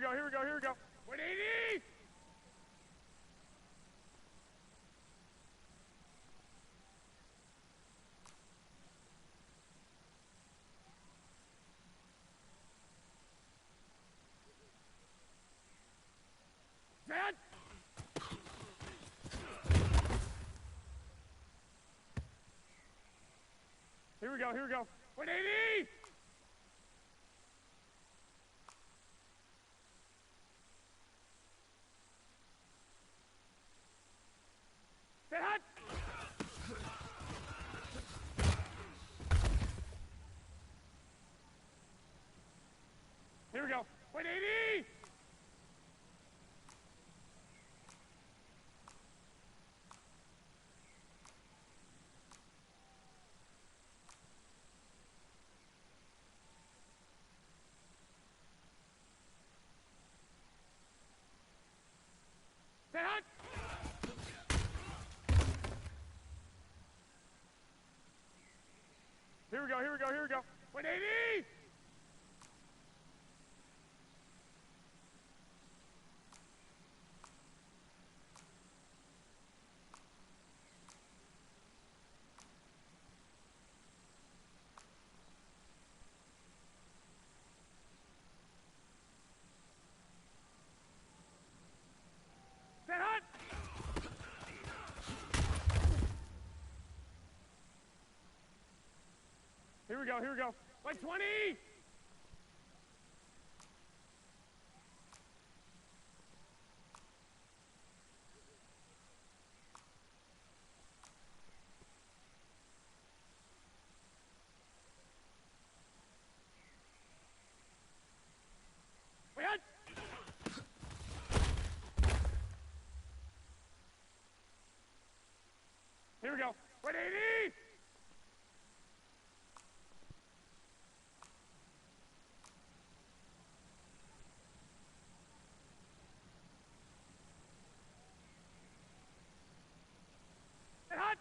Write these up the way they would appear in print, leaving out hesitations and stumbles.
go, here we go, here we go. 180! Set! Here we go, here we go. 180! Set hot! Here we go. 180! Set hot! Here we go, here we go, here we go. 180! Set hot! Here we go, here we go. 120! Wait on! Here we go. 180! Set hot!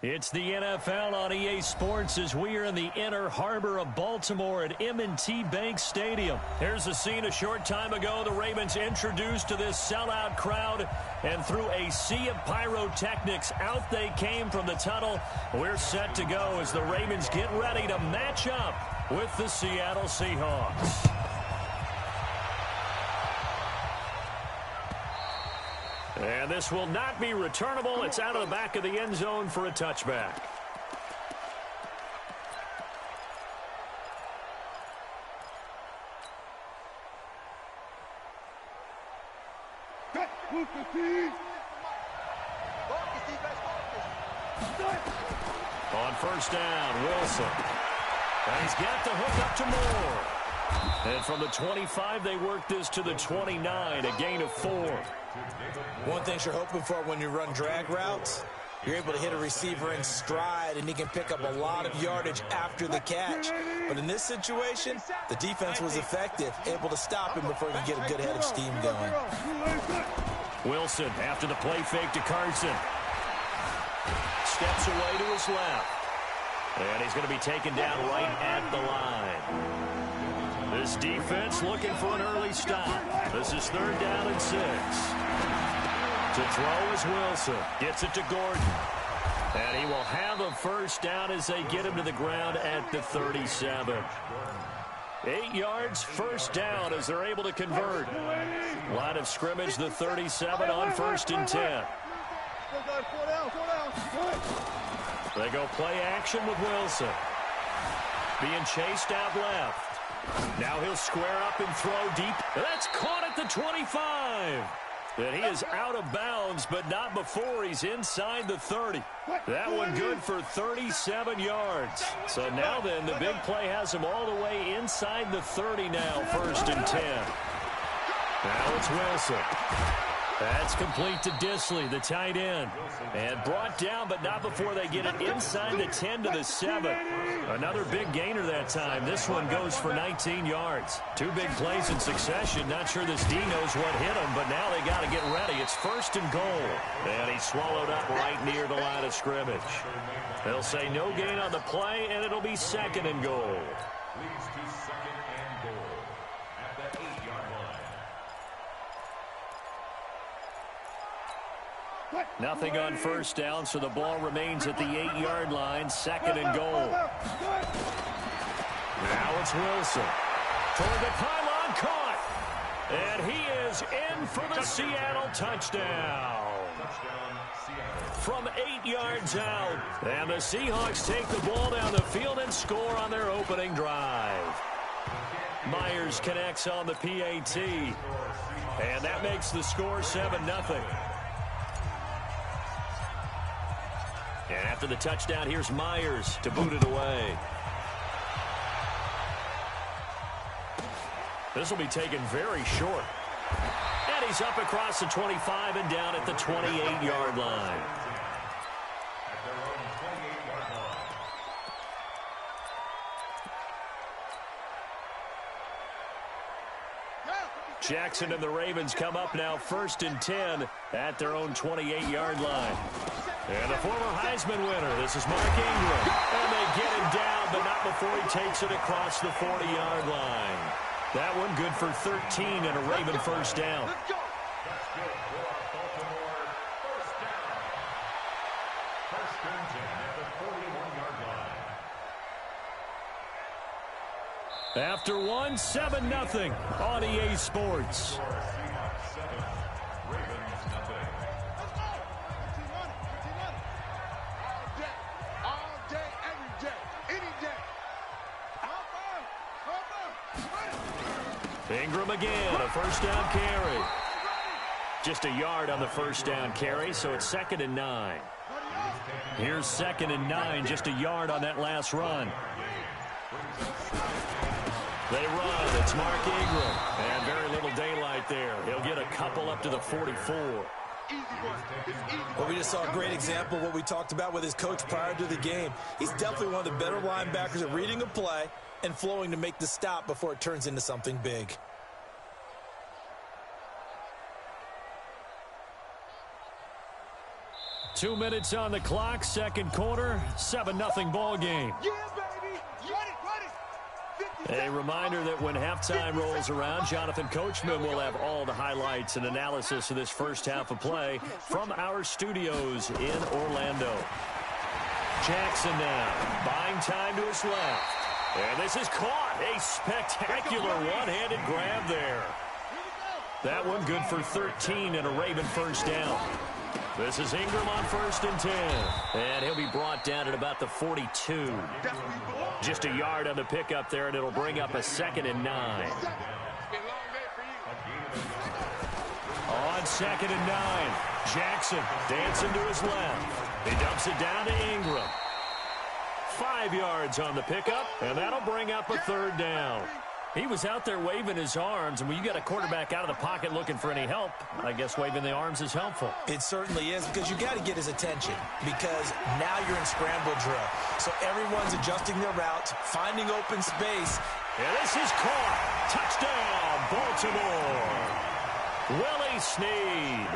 It's the NFL on EA Sports as we are in the inner harbor of Baltimore at M&T Bank Stadium. Here's a scene a short time ago. The Ravens introduced to this sellout crowd, and through a sea of pyrotechnics, out they came from the tunnel. We're set to go as the Ravens get ready to match up with the Seattle Seahawks. And this will not be returnable. It's out of the back of the end zone for a touchback. On first down, Wilson. And he's got the hook up to Moore. And from the 25, they work this to the 29, a gain of 4. One thing you're hoping for when you run drag routes, you're able to hit a receiver in stride, and he can pick up a lot of yardage after the catch. But in this situation, the defense was effective, able to stop him before he could get a good head of steam going. Wilson, after the play fake to Carson, steps away to his left. And he's going to be taken down right at the line. This defense looking for an early stop. This is 3rd down and 6. To throw is Wilson. Gets it to Gordon. And he will have a first down as they get him to the ground at the 37. 8 yards, first down as they're able to convert. Line of scrimmage, the 37 on 1st and 10. They go play action with Wilson. Being chased out left. Now he'll square up and throw deep. That's caught at the 25. And he is out of bounds, but not before he's inside the 30. That one good for 37 yards. So now then, the big play has him all the way inside the 30 now, 1st and 10. Now it's Wilson. That's complete to Disley, the tight end. And brought down, but not before they get it inside the 10 to the 7. Another big gainer that time. This one goes for 19 yards. 2 big plays in succession. Not sure this D knows what hit him, but now they got to get ready. It's 1st and goal. And he's swallowed up right near the line of scrimmage. They'll say no gain on the play, and it'll be 2nd and goal. Nothing on first down, so the ball remains at the 8-yard line, 2nd and goal. Now it's Wilson. Toward the pylon, caught. And he is in for the Seattle touchdown. From 8 yards out. And the Seahawks take the ball down the field and score on their opening drive. Myers connects on the PAT. And that makes the score 7-0. And after the touchdown, here's Myers to boot it away. This will be taken very short. And he's up across the 25 and down at the 28-yard line. Jackson and the Ravens come up now 1st and 10 at their own 28-yard line. And the former Heisman winner, this is Mark Ingram. And they get him down, but not before he takes it across the 40-yard line. That one good for 13 and a Raven first down. After one, 7-0 on EA Sports. Ingram again, a first down carry. Just a yard on the first down carry, so it's 2nd and 9. Here's 2nd and 9, just a yard on that last run. They run. It's Mark Ingram. And very little daylight there. He'll get a couple up to the 44. Well, we just saw a great example of what we talked about with his coach prior to the game. He's definitely one of the better linebackers at reading a play and flowing to make the stop before it turns into something big. 2 minutes on the clock, second quarter, 7-0 ball game. Yeah, baby. Run it. A reminder that when halftime rolls around, Jonathan Coachman will have all the highlights and analysis of this first half of play from our studios in Orlando. Jackson now, buying time to his left. And this is caught. A spectacular one-handed grab there. That one good for 13 and a Raven first down. This is Ingram on 1st and 10. And he'll be brought down at about the 42. Just a yard on the pickup there, and it'll bring up a 2nd and 9. On 2nd and 9, Jackson dancing to his left. He dumps it down to Ingram. 5 yards on the pickup, and that'll bring up a 3rd down. He was out there waving his arms, and when you got a quarterback out of the pocket looking for any help, I guess waving the arms is helpful. It certainly is, because you got to get his attention, because now you're in scramble drill. So everyone's adjusting their routes, finding open space. And this is caught. Touchdown, Baltimore. Willie Snead,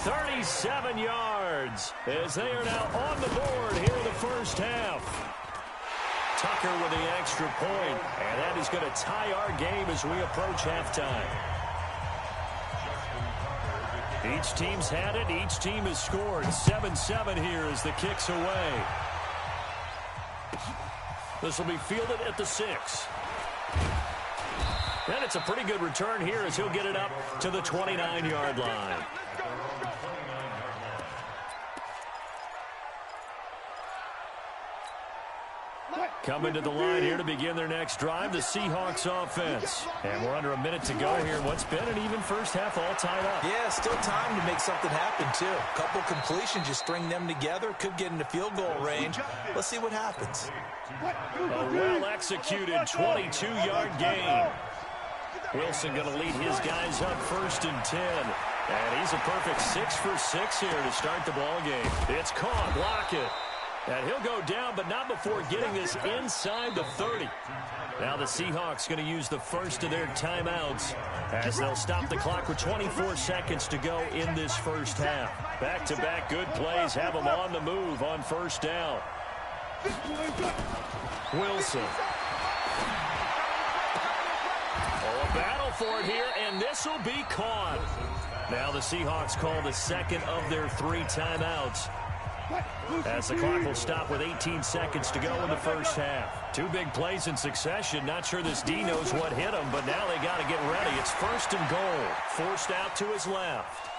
37 yards, as they are now on the board here in the first half. Tucker with the extra point, and that is going to tie our game as we approach halftime. Each team's had it. Each team has scored. 7-7 here as the kick's away. This will be fielded at the 6. And it's a pretty good return here as he'll get it up to the 29-yard line. Coming to the line here to begin their next drive, the Seahawks offense. And we're under a minute to go here. What's been an even first half all tied up. Yeah, still time to make something happen, too. A couple completions, you string them together, could get into field goal range. Let's see what happens. A well-executed 22-yard gain. Wilson going to lead his guys up 1st and 10. And he's a perfect 6 for 6 here to start the ball game. It's caught, block it. And he'll go down, but not before getting this inside the 30. Now the Seahawks going to use the first of their timeouts as they'll stop the clock with 24 seconds to go in this first half. Back-to-back good plays have them on the move on 1st down. Wilson. Oh, a battle for it here, and this will be caught. Now the Seahawks call the second of their 3 timeouts, as the clock will stop with 18 seconds to go in the first half. 2 big plays in succession. Not sure this D knows what hit him, but now they got to get ready. It's 1st and goal. Forced out to his left.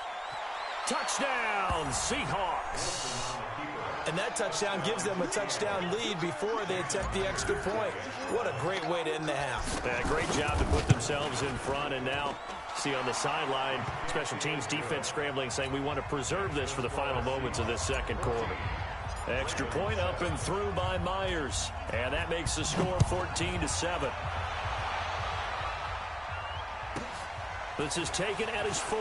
Touchdown, Seahawks. And that touchdown gives them a touchdown lead before they attempt the extra point. What a great way to end the half. Yeah, great job to put themselves in front, and now see on the sideline, special teams defense scrambling, saying we want to preserve this for the final moments of this second quarter. Extra point up and through by Myers, and that makes the score 14-7. This is taken at his 4.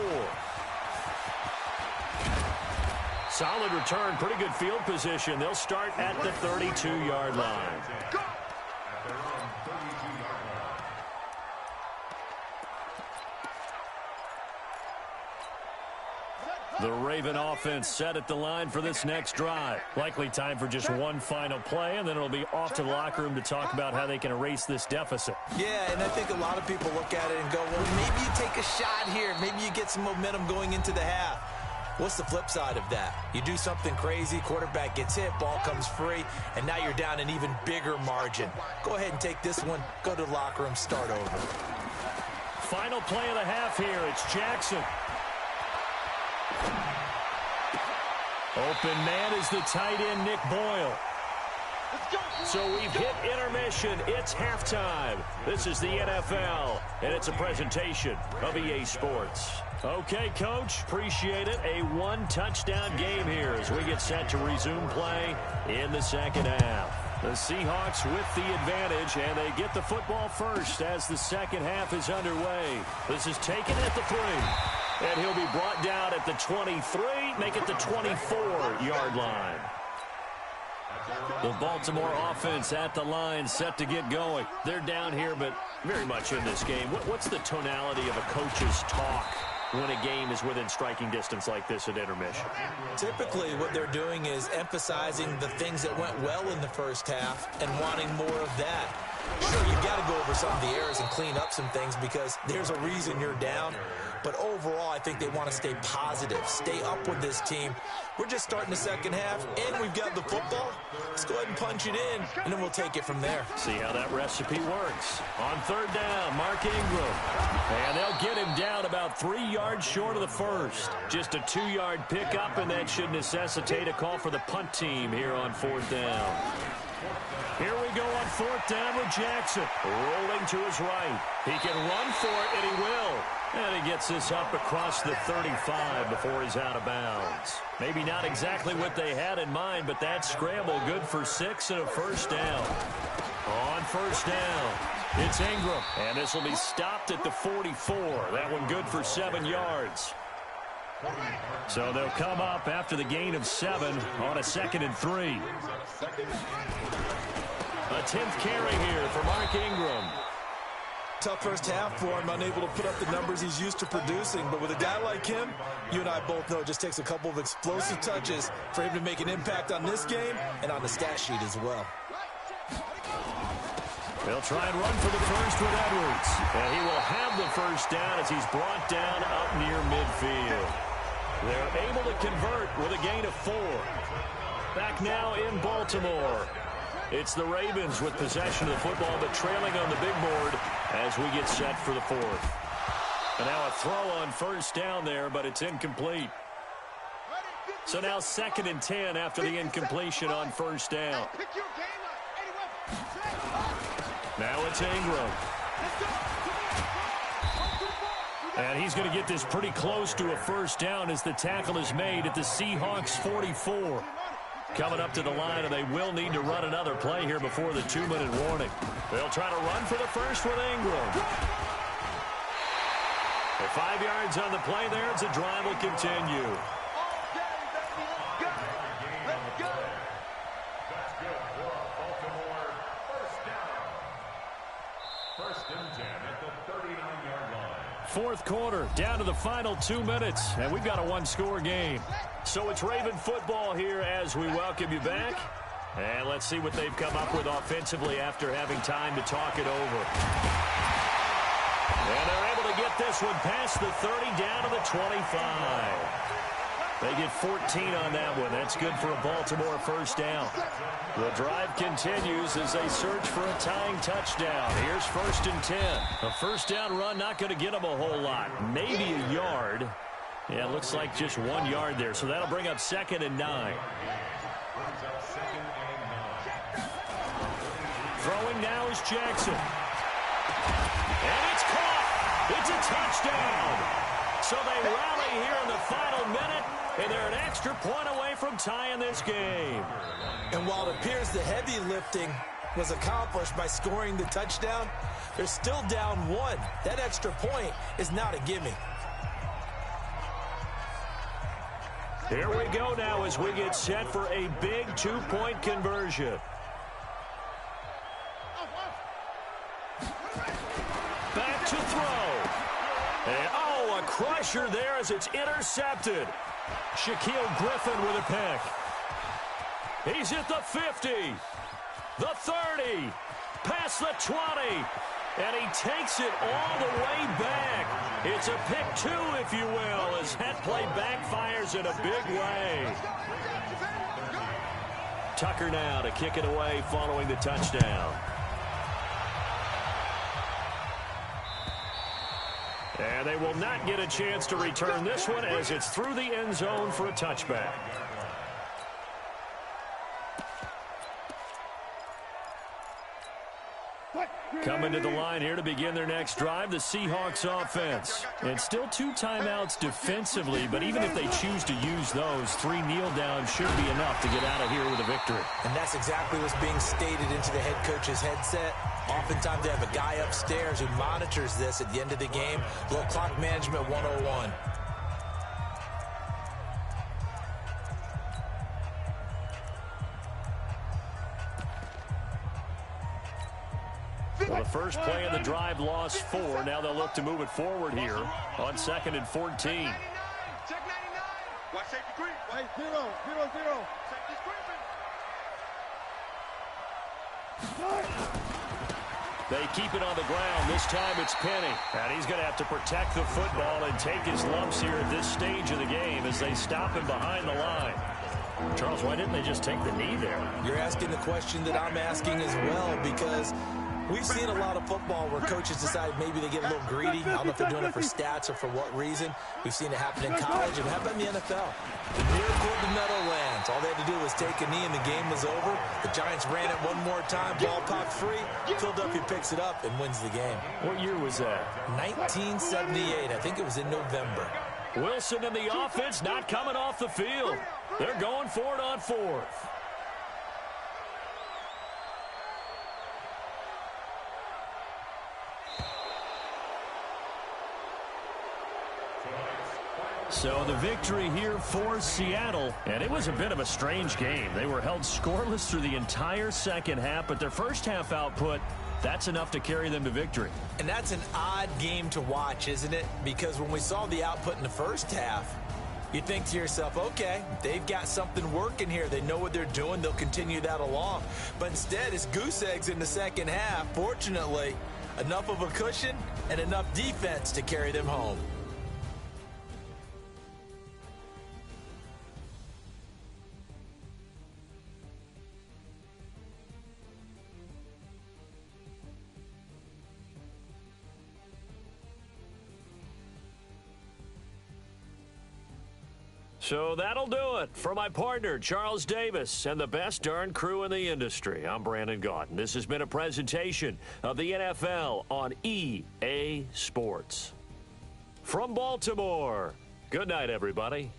Solid return, pretty good field position. They'll start at the 32-yard line. The Raven offense set at the line for this next drive. Likely time for just one final play, and then it'll be off to the locker room to talk about how they can erase this deficit. Yeah, and I think a lot of people look at it and go, well, maybe you take a shot here. Maybe you get some momentum going into the half. What's the flip side of that? You do something crazy, quarterback gets hit, ball comes free, and now you're down an even bigger margin. Go ahead and take this one, go to the locker room, start over. Final play of the half here. It's Jackson. Open man is the tight end, Nick Boyle. So we've hit intermission. It's halftime. This is the NFL, and it's a presentation of EA Sports. Okay, Coach, appreciate it. A 1-touchdown game here as we get set to resume play in the second half. The Seahawks with the advantage, and they get the football first as the second half is underway. This is taken at the 3. And he'll be brought down at the 23, make it the 24-yard line. The Baltimore offense at the line, set to get going. They're down here, but very much in this game. What's the tonality of a coach's talk when a game is within striking distance like this at intermission? Typically, what they're doing is emphasizing the things that went well in the first half and wanting more of that. Sure, you've got to go over some of the errors and clean up some things because there's a reason you're down. But overall, I think they want to stay positive, stay up with this team. We're just starting the second half, and we've got the football. Let's go ahead and punch it in, and then we'll take it from there. See how that recipe works. On third down, Mark Ingram. And they'll get him down about 3 yards short of the first. Just a 2-yard pickup, and that should necessitate a call for the punt team here on fourth down. Here we go on fourth down with Jackson. Rolling to his right. He can run for it, and he will. And he gets this up across the 35 before he's out of bounds. Maybe not exactly what they had in mind, but that scramble good for 6 and a first down. On first down, it's Ingram. And this will be stopped at the 44. That one good for 7 yards. So they'll come up after the gain of 7 on a 2nd and 3. A 10th carry here for Mark Ingram. Tough first half for him, unable to put up the numbers he's used to producing. But with a guy like him, you and I both know it just takes a couple of explosive touches for him to make an impact on this game and on the stat sheet as well. They'll try and run for the first with Edwards. And he will have the first down as he's brought down up near midfield. They're able to convert with a gain of 4. Back now in Baltimore. It's the Ravens with possession of the football, but trailing on the big board as we get set for the 4th. And now a throw on first down there, but it's incomplete. So now 2nd and 10 after the incompletion on first down. Now it's Ingram. And he's going to get this pretty close to a first down as the tackle is made at the Seahawks 44. Coming up to the line, and they will need to run another play here before the 2-minute warning. They'll try to run for the first with Ingram. The 5 yards on the play there as the drive will continue. Fourth quarter, down to the final 2 minutes, and we've got a one-score game. So it's Raven football here as we welcome you back. And let's see what they've come up with offensively after having time to talk it over. And they're able to get this one past the 30 down to the 25. They get 14 on that one. That's good for a Baltimore first down. The drive continues as they search for a tying touchdown. Here's 1st and 10. A first down run not going to get them a whole lot. Maybe a yard. Yeah, it looks like just 1 yard there. So that'll bring up 2nd and 9. Throwing now is Jackson. And it's caught. It's a touchdown. So they rally here in the final minute, and they're an extra point away from tying this game. And while it appears the heavy lifting was accomplished by scoring the touchdown, they're still down 1. That extra point is not a gimme. Here we go now as we get set for a big 2-point conversion. Back to throw. And, a crusher there as it's intercepted. Shaquille Griffin with a pick. He's at the 50, the 30, past the 20, and he takes it all the way back. It's a pick 2, if you will, as that play backfires in a big way. Tucker now to kick it away following the touchdown. And they will not get a chance to return this one as it's through the end zone for a touchback. Coming to the line here to begin their next drive, the Seahawks offense. And still 2 timeouts defensively, but even if they choose to use those, 3 kneel downs should be enough to get out of here with a victory. And that's exactly what's being stated into the head coach's headset. Oftentimes they have a guy upstairs who monitors this at the end of the game. Little clock management 101. Well, the first play of the drive lost 4. Now they'll look to move it forward here on 2nd and 14. Check 99. Watch safety creep. Hey, 0, 0, 0. Safety's creeping. They keep it on the ground. This time it's Penny. And he's going to have to protect the football and take his lumps here at this stage of the game as they stop him behind the line. Charles, why didn't they just take the knee there? You're asking the question that I'm asking as well, because we've seen a lot of football where coaches decide maybe they get a little greedy. I don't know if they're doing it for stats or for what reason. We've seen it happen in college, and how about in the NFL? The miracle of the Meadowlands. All they had to do was take a knee, and the game was over. The Giants ran it one more time. Ball popped free. Philadelphia picks it up and wins the game. What year was that? 1978. I think it was in November. Wilson and the offense not coming off the field. They're going for it on 4th. So the victory here for Seattle, and it was a bit of a strange game. They were held scoreless through the entire second half, but their first half output, that's enough to carry them to victory. And that's an odd game to watch, isn't it? Because when we saw the output in the first half, you think to yourself, okay, they've got something working here. They know what they're doing. They'll continue that along. But instead, it's goose eggs in the second half. Fortunately, enough of a cushion and enough defense to carry them home. So that'll do it for my partner, Charles Davis, and the best darn crew in the industry. I'm Brandon Gaudin. This has been a presentation of the NFL on EA Sports. From Baltimore, good night, everybody.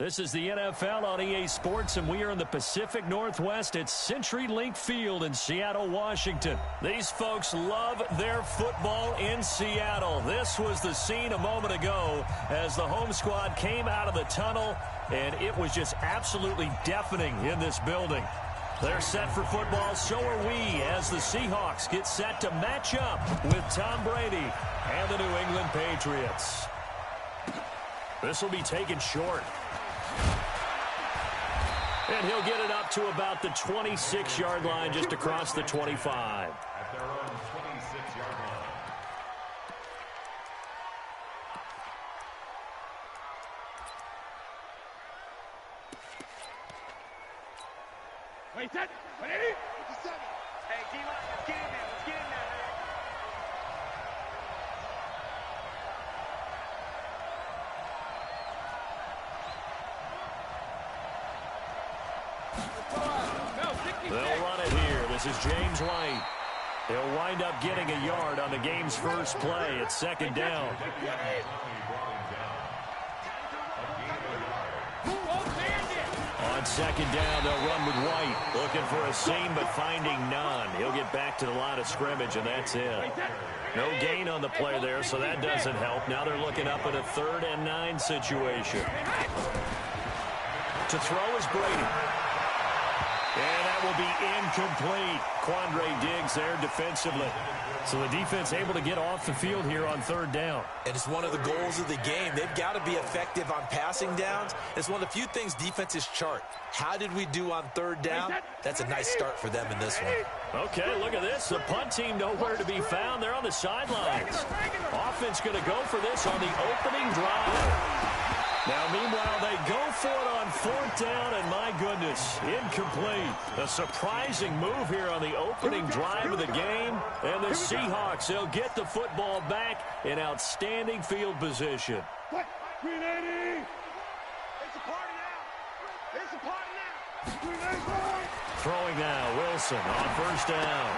This is the NFL on EA Sports, and we are in the Pacific Northwest at CenturyLink Field in Seattle, Washington. These folks love their football in Seattle. This was the scene a moment ago as the home squad came out of the tunnel, and it was just absolutely deafening in this building. They're set for football, so are we, as the Seahawks get set to match up with Tom Brady and the New England Patriots. This will be taken short. And he'll get it up to about the 26-yard line, just across the 25. At their own 26-yard line. Wait, set. 180. Hey, D-line, let's get in there. Let's get in there, man. They'll run it here. This is James White. He'll wind up getting a yard on the game's first play. It's second down. On second down, they'll run with White. Looking for a seam, but finding none. He'll get back to the line of scrimmage, and that's it. No gain on the play there, so that doesn't help. Now they're looking up at a 3rd and 9 situation. To throw is Brady. And that will be incomplete. Quandre Diggs there defensively. So the defense able to get off the field here on 3rd down. And it's one of the goals of the game. They've got to be effective on passing downs. It's one of the few things defenses chart. How did we do on 3rd down? That's a nice start for them in this one. Okay, look at this. The punt team nowhere to be found. They're on the sidelines. Offense going to go for this on the opening drive. Now, meanwhile, they go for it on 4th down, and my goodness, incomplete. A surprising move here on the opening drive of the game. And the Seahawks, they'll get the football back in outstanding field position. 380. It's a party now. It's a party now. Throwing now, Wilson on 1st down.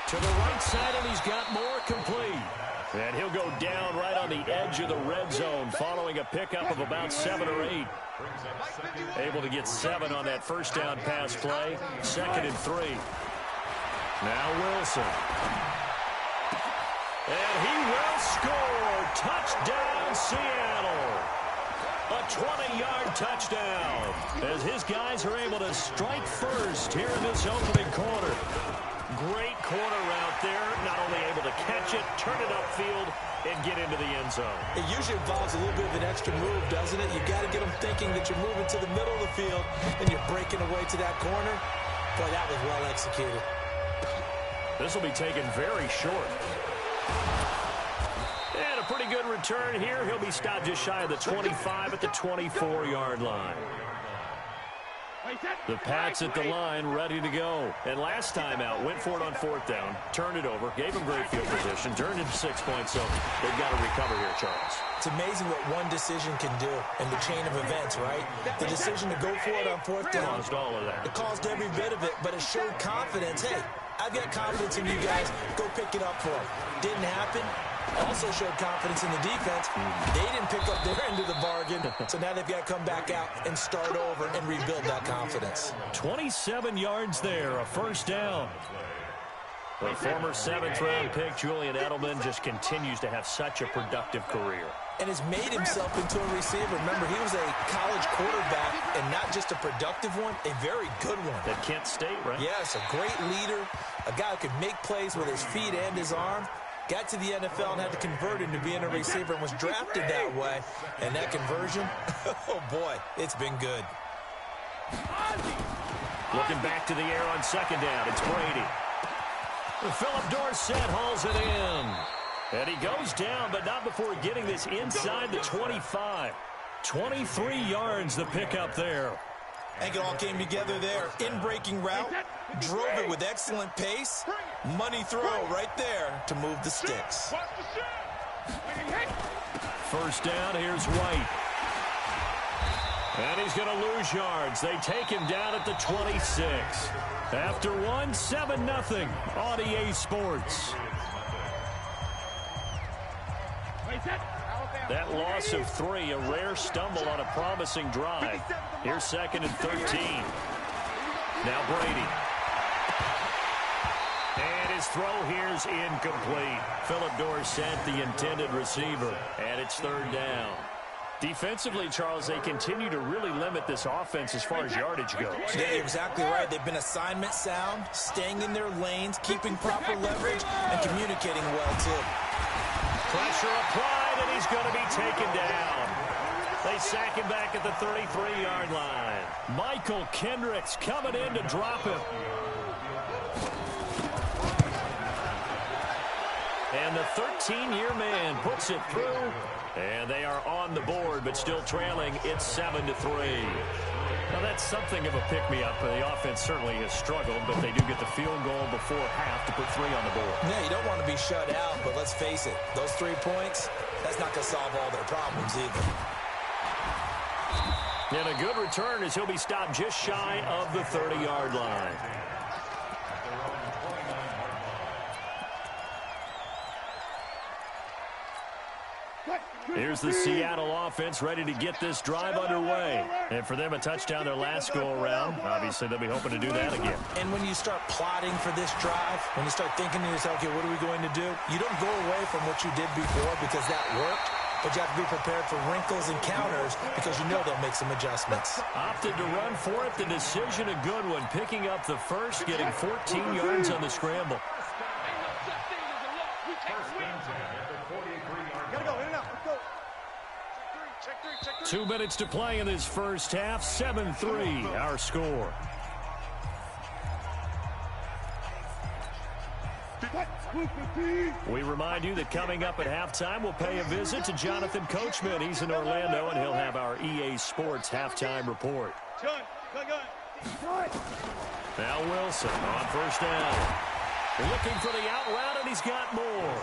To the right side, and he's got more complete. And he'll go down right on the edge of the red zone following a pickup of about 7 or 8. Able to get 7 on that 1st down pass play. 2nd and 3. Now Wilson. And he will score. Touchdown, Seattle. A 20-yard touchdown as his guys are able to strike first here in this opening quarter. Great corner route there. Not only able to catch it, turn it upfield, and get into the end zone. It usually involves a little bit of an extra move, doesn't it? You've got to get them thinking that you're moving to the middle of the field and you're breaking away to that corner. Boy, that was well executed. This will be taken very short. And a pretty good return here. He'll be stopped just shy of the 25 at the 24-yard line. The Pats at the line, ready to go. And last time out, went for it on 4th down, turned it over, gave him great field position, turned into 6 points, so they've got to recover here, Charles. It's amazing what one decision can do in the chain of events, right? The decision to go for it on 4th down. Caused all of that. It caused every bit of it, but it showed confidence. Hey, I've got confidence in you guys. Go pick it up for them. Didn't happen. Also showed confidence in the defense. They didn't pick up their end of the bargain, so now they've got to come back out and start over and rebuild that confidence. 27 yards there, a 1st down. The former 7th-round pick, Julian Edelman, just continues to have such a productive career. And has made himself into a receiver. Remember, he was a college quarterback, and not just a productive one, a very good one. At Kent State, right? Yes, a great leader, a guy who could make plays with his feet and his arm. Got to the NFL and had to convert into being a receiver and was drafted that way. And that conversion, oh boy, it's been good. Looking back to the air on 2nd down, it's Brady. Philip Dorsett hauls it in. And he goes down, but not before getting this inside the 25. 23 yards the pickup there. I think it all came together there. In-breaking route, drove it with excellent pace. Money throw right there to move the sticks. 1st down, here's White. And he's going to lose yards. They take him down at the 26. After one, 7-0 on EA Sports. That loss of 3, a rare stumble on a promising drive. Here's 2nd and 13. Now Brady. And his throw here's incomplete. Philip Dorsett, the intended receiver. And it's 3rd down. Defensively, Charles, they continue to really limit this offense as far as yardage goes. Yeah, you're exactly right. They've been assignment sound, staying in their lanes, keeping proper leverage, and communicating well, too. Pressure applied, and he's going to be taken down. They sack him back at the 33-yard line. Michael Kendricks coming in to drop him. And the 13-year man puts it through. And they are on the board, but still trailing. It's 7-3. Now, that's something of a pick-me-up. The offense certainly has struggled, but they do get the field goal before half to put 3 on the board. Yeah, you don't want to be shut out, but let's face it. Those 3 points, that's not going to solve all their problems either. And a good return as he'll be stopped just shy of the 30-yard line. Here's the Seattle offense ready to get this drive underway. And for them, a touchdown their last go-around. Obviously, they'll be hoping to do that again. And when you start plotting for this drive, when you start thinking to yourself, okay, what are we going to do? You don't go away from what you did before because that worked. But you have to be prepared for wrinkles and counters because you know they'll make some adjustments. Opted to run for it. The decision a good one. Picking up the first, getting 14 yards on the scramble. Gotta go, in and out. Let's go. Check three. 2 minutes to play in this first half. 7-3, our score. We remind you that coming up at halftime, we'll pay a visit to Jonathan Coachman. He's in Orlando, and he'll have our EA Sports halftime report. Gun. Now Wilson on first down. Looking for the out route, and he's got more.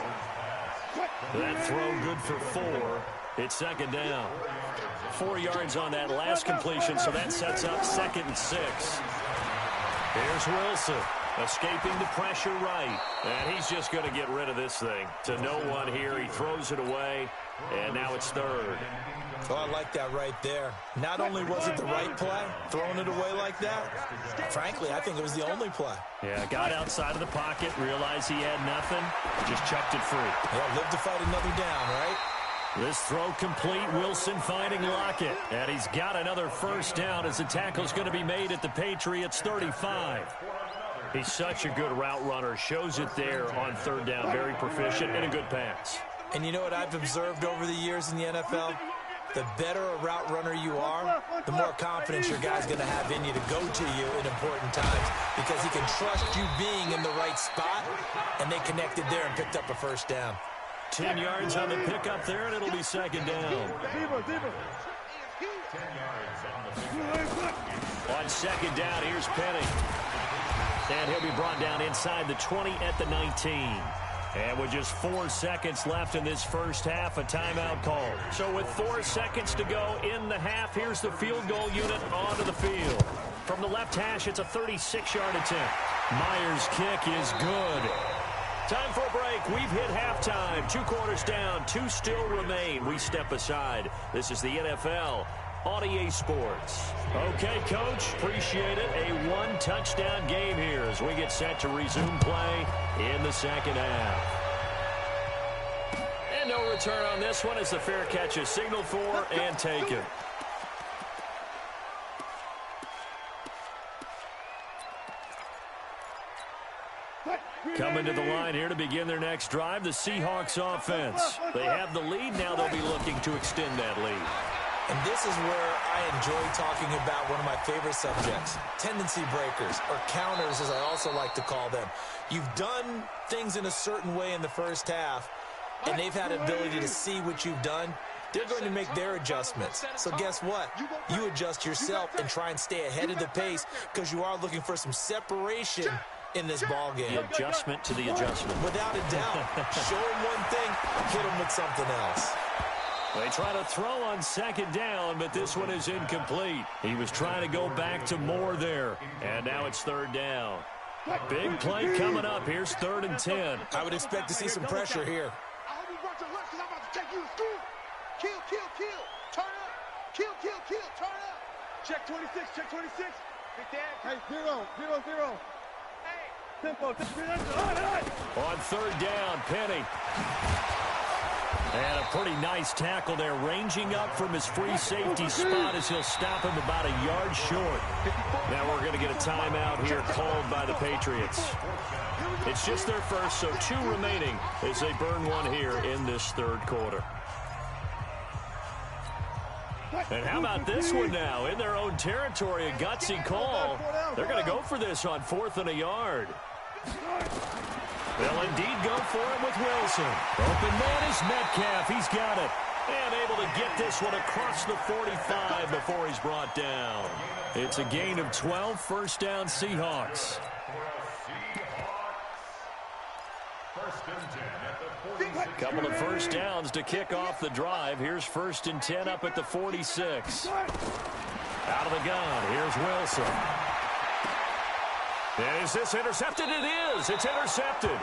That throw good for 4. It's 2nd down. 4 yards on that last completion, so that sets up 2nd and 6. Here's Wilson. Escaping the pressure right. And he's just going to get rid of this thing. To no one here. He throws it away. And now it's 3rd. Oh, I like that right there. Not only was it the right play, throwing it away like that, frankly, I think it was the only play. Yeah, got outside of the pocket, realized he had nothing, just chucked it free. Yeah, live to fight another down, right? This throw complete. Wilson finding Lockett. And he's got another first down as the tackle's going to be made at the Patriots 35. He's such a good route runner. Shows it there on 3rd down. Very proficient and a good pass. And you know what I've observed over the years in the NFL? The better a route runner you are, the more confidence your guy's going to have in you to go to you in important times because he can trust you being in the right spot, and they connected there and picked up a first down. 10 yards on the pickup there, and it'll be 2nd down. On 2nd down, here's Penny. And he'll be brought down inside the 20 at the 19. And with just 4 seconds left in this first half, a timeout call. So with 4 seconds to go in the half, here's the field goal unit onto the field. From the left hash, it's a 36-yard attempt. Myers' kick is good. Time for a break. We've hit halftime. 2 quarters down, 2 still remain. We step aside. This is the NFL on EA Sports. Okay, Coach, appreciate it. A 1-touchdown game here as we get set to resume play in the 2nd half. And no return on this one as the fair catch is signaled for and taken. Coming to the line here to begin their next drive, the Seahawks offense. They have the lead. Now they'll be looking to extend that lead. And this is where I enjoy talking about one of my favorite subjects, tendency breakers, or counters as I also like to call them. You've done things in a certain way in the first half, and they've had an ability to see what you've done. They're going to make their adjustments. So guess what? You adjust yourself and try and stay ahead of the pace because you are looking for some separation in this ball game. The adjustment to the adjustment. Without a doubt. Show him one thing, hit him with something else. They try to throw on 2nd down, but this one is incomplete. He was trying to go back to Moore there, and now it's 3rd down. Big play coming up. Here's 3rd and 10. I would expect to see some pressure here. Kill, kill, kill. Turn up. Kill, kill, kill. Turn up. Check 26, check 26. Big Dad. Hey, 0, 0, 0. Hey. Tempo. On third down, Penny. And a pretty nice tackle there, ranging up from his free safety spot as he'll stop him about a yard short. Now we're going to get a timeout here called by the Patriots. It's just their first, so 2 remaining as they burn one here in this third quarter. And how about this one now? In their own territory, a gutsy call. They're going to go for this on 4th and a yard. They'll indeed go for it with Wilson. Open man is Metcalf. He's got it. And able to get this one across the 45 before he's brought down. It's a gain of 12, first down Seahawks. Couple of first downs to kick off the drive. Here's 1st and 10 up at the 46. Out of the gun, here's Wilson. And is this intercepted? It is. It's intercepted.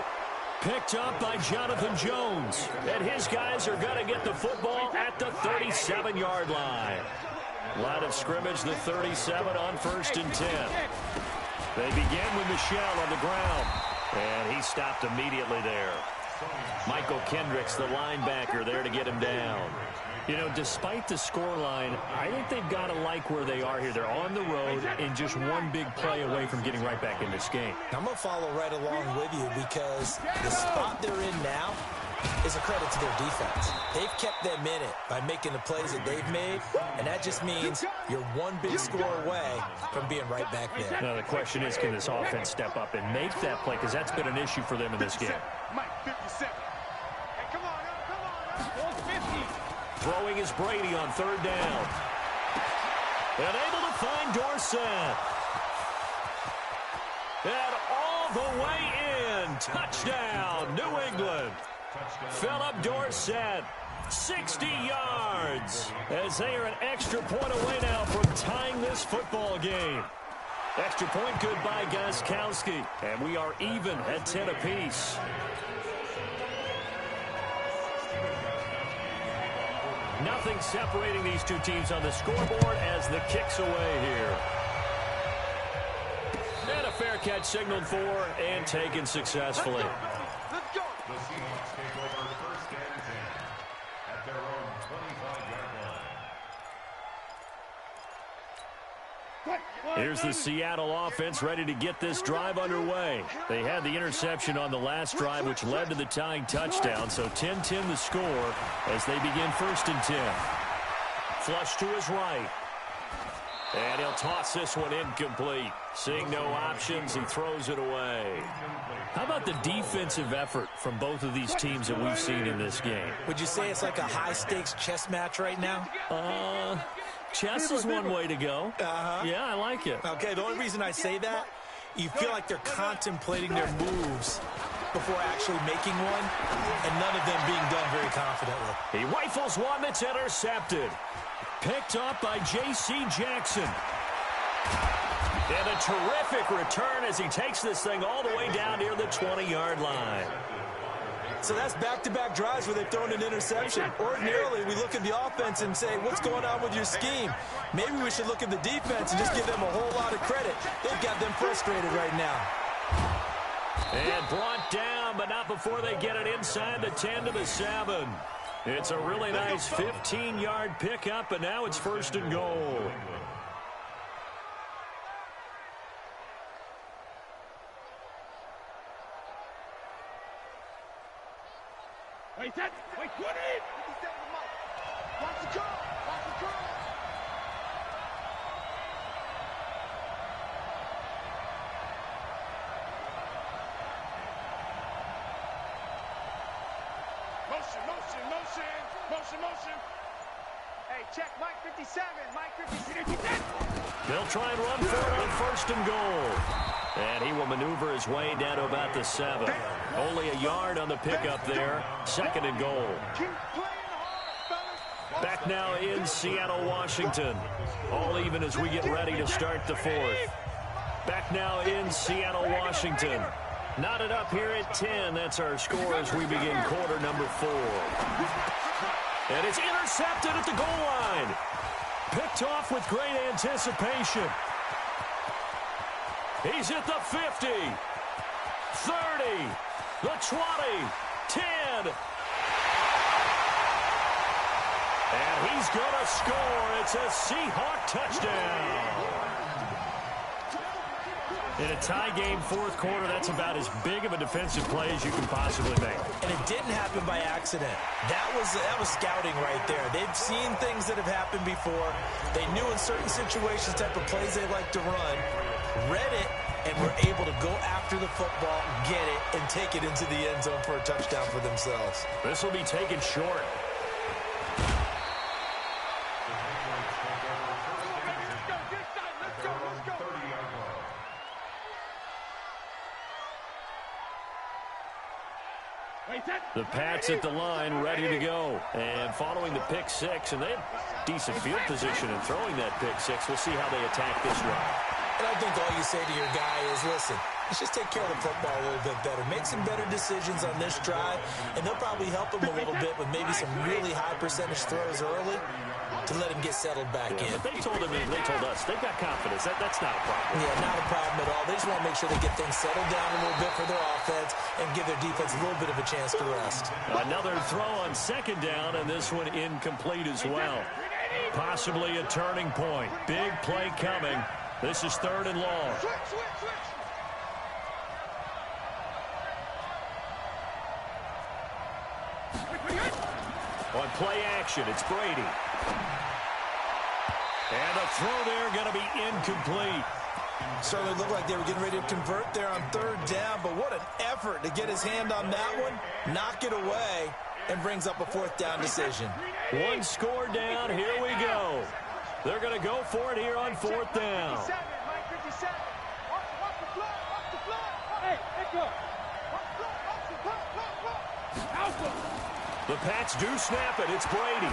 Picked up by Jonathan Jones. And his guys are going to get the football at the 37-yard line. Line of scrimmage, the 37 on 1st and 10. They begin with Michelle on the ground. And he stopped immediately there. Michael Kendricks, the linebacker, there to get him down. You know, despite the scoreline, I think they've got to like where they are here. They're on the road and just one big play away from getting right back in this game. I'm going to follow right along with you because the spot they're in now is a credit to their defense. They've kept them in it by making the plays that they've made, and that just means you're one big score away from being right back there. Now, the question is, can this offense step up and make that play? Because that's been an issue for them in this game. Mike, 57. Hey, come on up, come on up. 50. Throwing is Brady on 3rd down. And able to find Dorsett. And all the way in. Touchdown, New England. Philip Dorsett, 60 yards. As they are an extra point away now from tying this football game. Extra point good by Gostkowski. And we are even at 10 apiece. Nothing separating these two teams on the scoreboard as the kick's away here. And a fair catch signaled for and taken successfully. Let's go. The Seahawks take over 1st and 10 at their own 25-yard line. Here's the Seattle offense ready to get this drive underway. They had the interception on the last drive, which led to the tying touchdown. So 10-10 the score as they begin 1st and 10. Flush to his right. And he'll toss this one incomplete. Seeing no options, he throws it away. How about the defensive effort from both of these teams that we've seen in this game? Would you say it's like a high-stakes chess match right now? Chess is one way to go. Yeah, I like it. Okay, the only reason I say that, you feel like they're contemplating their moves before actually making one, and none of them being done very confidently. He rifles one that's intercepted. Picked up by J.C. Jackson. And a terrific return as he takes this thing all the way down near the 20-yard line. So that's back-to-back drives where they've thrown an interception. Ordinarily, we look at the offense and say, what's going on with your scheme? Maybe we should look at the defense and just give them a whole lot of credit. They've got them frustrated right now. And brought down, but not before they get it inside the 10 to the 7. It's a really nice 15-yard pickup, and now it's 1st and goal. Wait, that. Wait, 20. Watch the curl. Watch the curl. Motion, motion, motion. Motion, motion. Hey, check Mike 57. Mike 57. They'll try and run for it on 1st and goal. And he will maneuver his way down to about the 7. Only a yard on the pickup there. 2nd and goal. Keep playing hard, fellas. Back now in Seattle, Washington. All even as we get ready to start the 4th. Back now in Seattle, Washington. Knotted up here at 10. That's our score as we begin quarter number 4. And it's intercepted at the goal line. Picked off with great anticipation. He's at the 50, 30, the 20, 10. And he's going to score. It's a Seahawk touchdown. In a tie game, fourth quarter, that's about as big of a defensive play as you can possibly make. And it didn't happen by accident. That was scouting right there. They've seen things that have happened before. They knew in certain situations the type of plays they like to run, read it, and were able to go after the football, get it, and take it into the end zone for a touchdown for themselves. This will be taken short. The Pats at the line, ready to go. And following the pick six, and they have decent field position in throwing that pick six. We'll see how they attack this drive. And I think all you say to your guy is, listen, let's just take care of the football a little bit better. Make some better decisions on this drive, and they'll probably help him a little bit with maybe some really high percentage throws early to let him get settled back in. But they told him, and they told us, they've got confidence. That's not a problem. Yeah, not a problem at all. They just want to make sure they get things settled down a little bit for their offense and give their defense a little bit of a chance to rest. Another throw on second down, and this one incomplete as well. Possibly a turning point. Big play coming. This is third and long. On play action, it's Brady. And the throw there going to be incomplete. Certainly looked like they were getting ready to convert there on third down, but what an effort to get his hand on that one, knock it away, and brings up a fourth down decision. One score down, here we go. They're going to go for it here on fourth down. The Pats do snap it. It's Brady.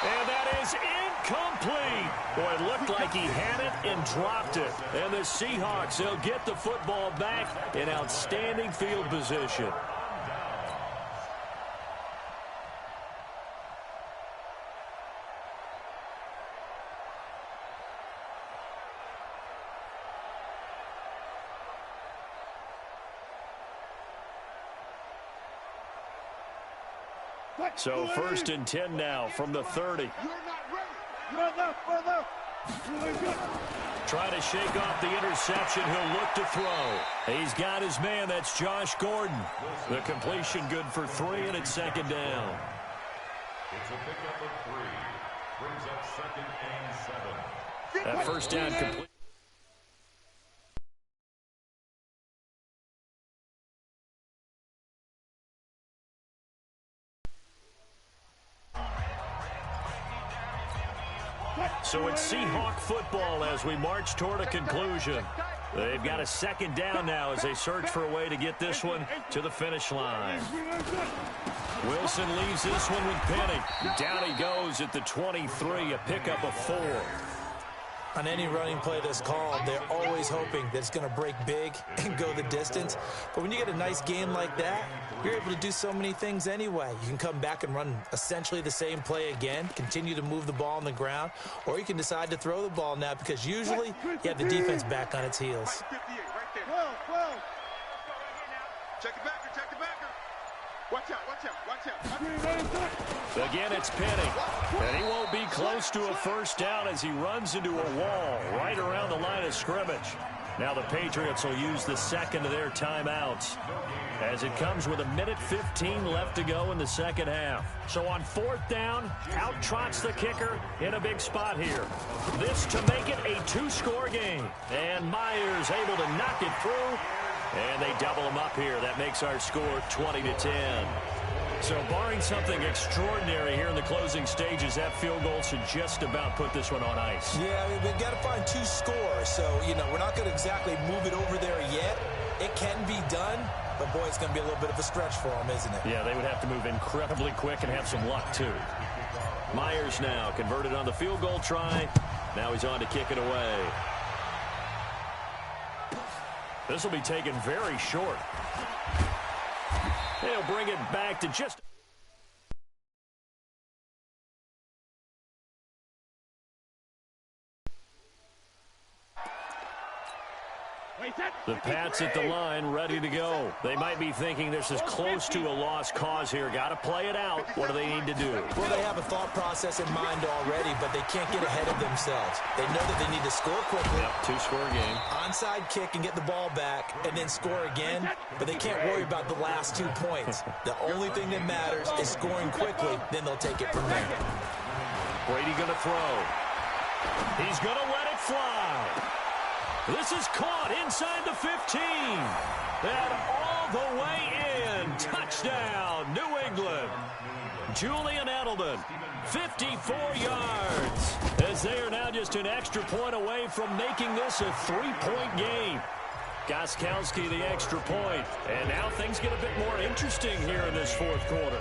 And that is incomplete. Boy, it looked like he had it and dropped it. And the Seahawks, they'll get the football back in outstanding field position. So first and 10 now from the 30. Trying to shake off the interception. He'll look to throw. He's got his man. That's Josh Gordon. The completion good for 3, and it's second down. It's a pickup of 3. Brings up second and 7. That first down complete. So it's Seahawk football as we march toward a conclusion. They've got a second down now as they search for a way to get this one to the finish line. Wilson leaves this one with Penny. Down he goes at the 23, a pickup of 4. On any running play that's called, they're always hoping that it's going to break big and go the distance. But when you get a nice game like that, you're able to do so many things anyway. You can come back and run essentially the same play again, continue to move the ball on the ground, or you can decide to throw the ball now because usually you have the defense back on its heels. Check the backer, check the backer. Watch out, watch out, watch out. Again, it's Penny. And he won't be close to a first down as he runs into a wall right around the line of scrimmage. Now the Patriots will use the second of their timeouts as it comes with 1:15 left to go in the second half. So on fourth down, out trots the kicker in a big spot here. This to make it a 2-score game. And Myers able to knock it through. And they double him up here. That makes our score 20-10. So barring something extraordinary here in the closing stages, that field goal should just about put this one on ice. Yeah, we've got to find 2 scores. So, we're not going to exactly move it over there yet. It can be done, but, boy, it's going to be a little bit of a stretch for them, isn't it? Yeah, they would have to move incredibly quick and have some luck, too. Myers now converted on the field goal try. Now he's on to kick it away. This will be taken very short. They'll bring it back to just The Pats at the line, ready to go. They might be thinking this is close to a lost cause here. Got to play it out. What do they need to do? Well, they have a thought process in mind already, but they can't get ahead of themselves. They know that they need to score quickly. Yep, two-score game. Onside kick and get the ball back and then score again, but they can't worry about the last 2 points. The only thing that matters is scoring quickly, then they'll take it from there. Brady going to throw. He's going to let it fly. This is caught inside the 15. And all the way in. Touchdown, New England. Julian Edelman, 54 yards. As they are now just an extra point away from making this a 3-point game. Gostkowski the extra point. And now things get a bit more interesting here in this fourth quarter.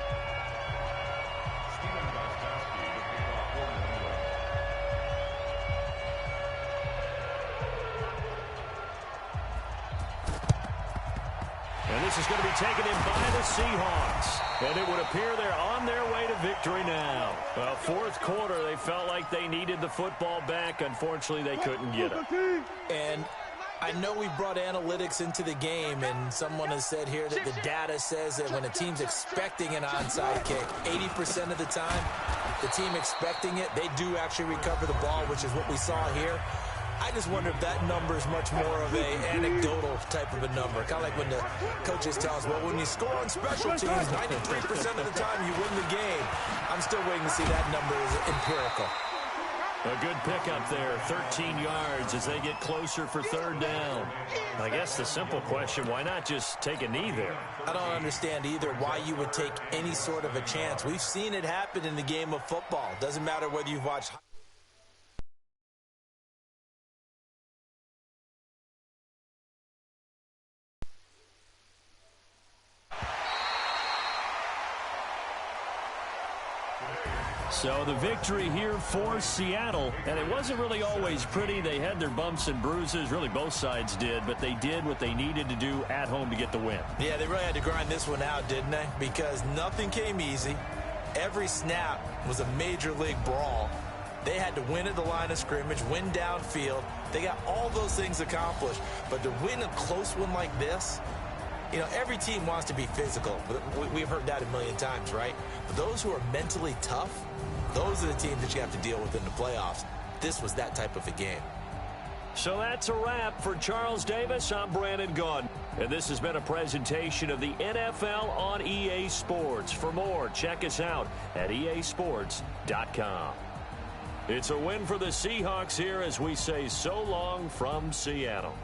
And this is going to be taken in by the Seahawks. And it would appear they're on their way to victory now. Well, fourth quarter, they felt like they needed the football back. Unfortunately, they couldn't get it. And I know we brought analytics into the game, and someone has said here that the data says that when a team's expecting an onside kick, 80% of the time, the team expecting it, they do actually recover the ball, which is what we saw here. I just wonder if that number is much more of a anecdotal type of a number. Kind of like when the coaches tell us, well, when you score on special teams, 93% of the time you win the game. I'm still waiting to see that number is empirical. A good pickup there, 13 yards as they get closer for third down. I guess the simple question, why not just take a knee there? I don't understand either why you would take any sort of a chance. We've seen it happen in the game of football. Doesn't matter whether you've watched So the victory here for Seattle, and it wasn't really always pretty. They had their bumps and bruises, really both sides did, but they did what they needed to do at home to get the win. Yeah, they really had to grind this one out, didn't they? Because nothing came easy. Every snap was a major league brawl. They had to win at the line of scrimmage, win downfield. They got all those things accomplished. But to win a close one like this, you know, every team wants to be physical. We've heard that a million times, right? But those who are mentally tough, those are the teams that you have to deal with in the playoffs. This was that type of a game. So that's a wrap for Charles Davis. I'm Brandon Gaudin. And this has been a presentation of the NFL on EA Sports. For more, check us out at easports.com. It's a win for the Seahawks here as we say so long from Seattle.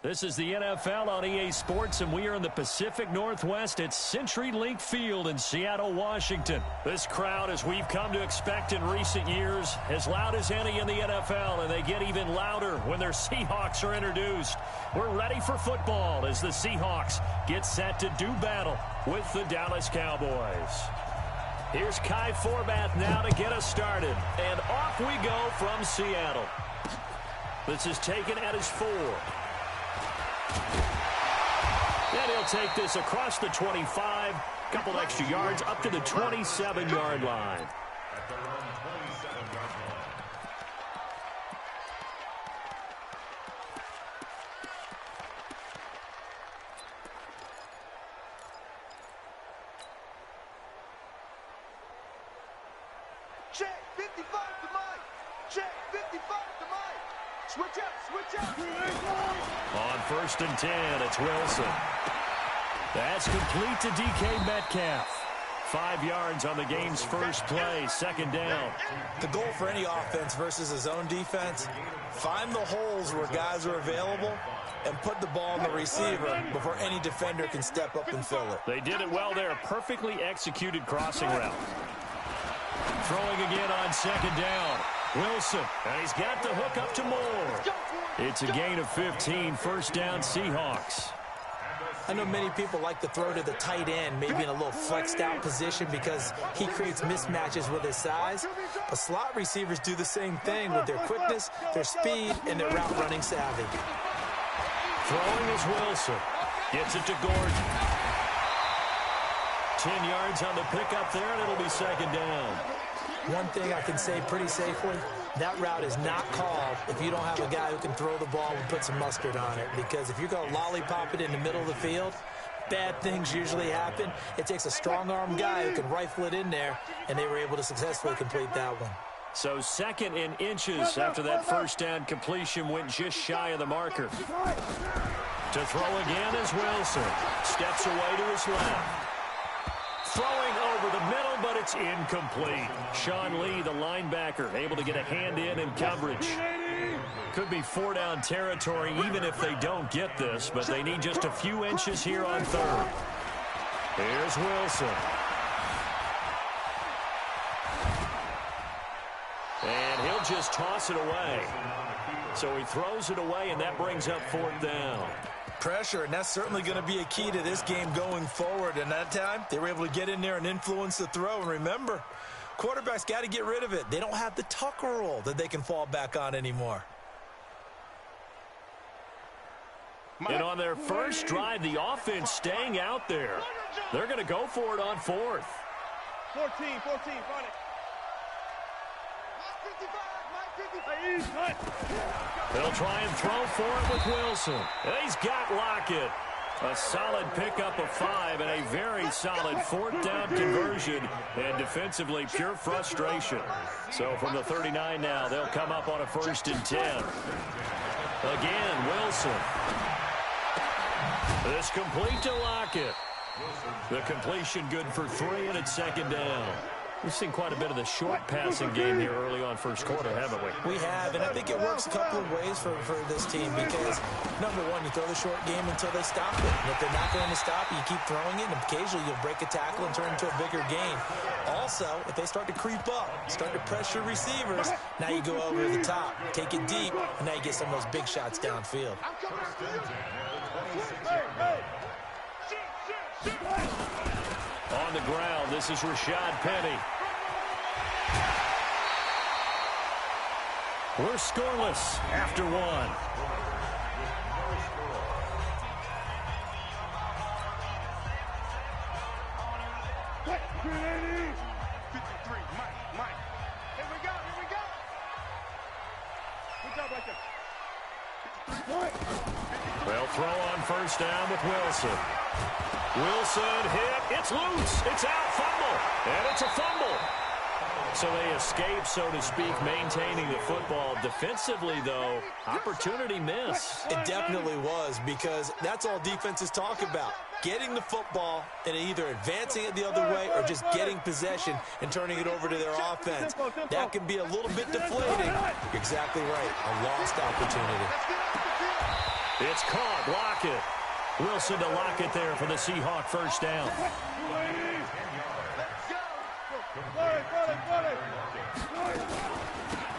This is the NFL on EA Sports, and we are in the Pacific Northwest at CenturyLink Field in Seattle, Washington. This crowd, as we've come to expect in recent years, as loud as any in the NFL, and they get even louder when their Seahawks are introduced. We're ready for football as the Seahawks get set to do battle with the Dallas Cowboys. Here's Kai Forbath now to get us started, and off we go from Seattle. This is taken at his 4. And he'll take this across the 25, couple extra yards up to the 27-yard line. At their own 27-yard line. Check 55 to Mike. Check 55 to Mike. Switch out, switch out. On 1st and 10, it's Wilson. That's complete to DK Metcalf. 5 yards on the game's first play, 2nd down. The goal for any offense versus a zone defense, find the holes where guys are available and put the ball in the receiver before any defender can step up and fill it. They did it well there. Perfectly executed crossing route. Throwing again on 2nd down. Wilson, and he's got the hook up to Moore. It's a gain of 15, 1st down Seahawks. I know many people like to throw to the tight end, maybe in a little flexed out position because he creates mismatches with his size. But slot receivers do the same thing with their quickness, their speed, and their route running savvy. Throwing is Wilson. Gets it to Gordon. 10 yards on the pickup there, and it'll be 2nd down. One thing I can say pretty safely, that route is not called if you don't have a guy who can throw the ball and put some mustard on it. Because if you're going to lollipop it in the middle of the field, bad things usually happen. It takes a strong-arm guy who can rifle it in there, and they were able to successfully complete that one. So 2nd in inches after that 1st down completion went just shy of the marker. To throw again is Wilson. Steps away to his left. Throwing over the middle, but it's incomplete. Sean Lee, the linebacker, able to get a hand in coverage. Could be 4-down territory even if they don't get this, but they need just a few inches here on 3rd. Here's Wilson. And he'll just toss it away. So he throws it away, and that brings up 4th down. Pressure, and that's certainly going to be a key to this game going forward. And that time, they were able to get in there and influence the throw. And remember, quarterbacks got to get rid of it. They don't have the tuck roll that they can fall back on anymore. And on their first drive, the offense staying out there. They're going to go for it on 4th. 14, find it. They'll try and throw for it with Wilson. And he's got Lockett. A solid pickup of 5 and a very solid 4th down conversion. And defensively, pure frustration. So from the 39 now, they'll come up on a 1st and 10. Again, Wilson. This complete to Lockett. The completion good for 3, and it's 2nd down. We've seen quite a bit of the short passing game here early on first quarter, haven't we? We have, and I think it works a couple of ways for this team because, number one, you throw the short game until they stop it. And if they're not going to stop it, you keep throwing it, and occasionally you'll break a tackle and turn it into a bigger gain. Also, if they start to creep up, start to pressure receivers, now you go over the top, take it deep, and now you get some of those big shots downfield. On the ground, this is Rashad Penny. We're scoreless after 1. Here we go. Good job right there. They'll throw on 1st down with Wilson. Wilson hit. It's loose. It's out. Fumble. And it's a fumble. So they escape, so to speak, maintaining the football. Defensively, though, opportunity miss. It definitely was because that's all defenses talk about. Getting the football and either advancing it the other way or just getting possession and turning it over to their offense. That can be a little bit deflating. You're exactly right. A lost opportunity. It's caught. Lockett. Wilson to Lockett there for the Seahawk first down.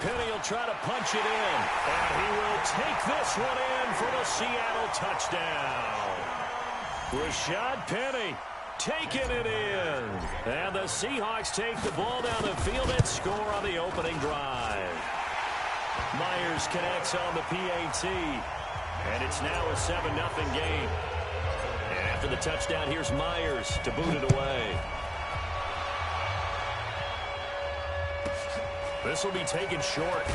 Penny will try to punch it in, and he will take this one in for the Seattle touchdown. Rashad Penny taking it in. And the Seahawks take the ball down the field and score on the opening drive. Myers connects on the PAT, and it's now a 7-0 game. And after the touchdown, here's Myers to boot it away. This will be taken short.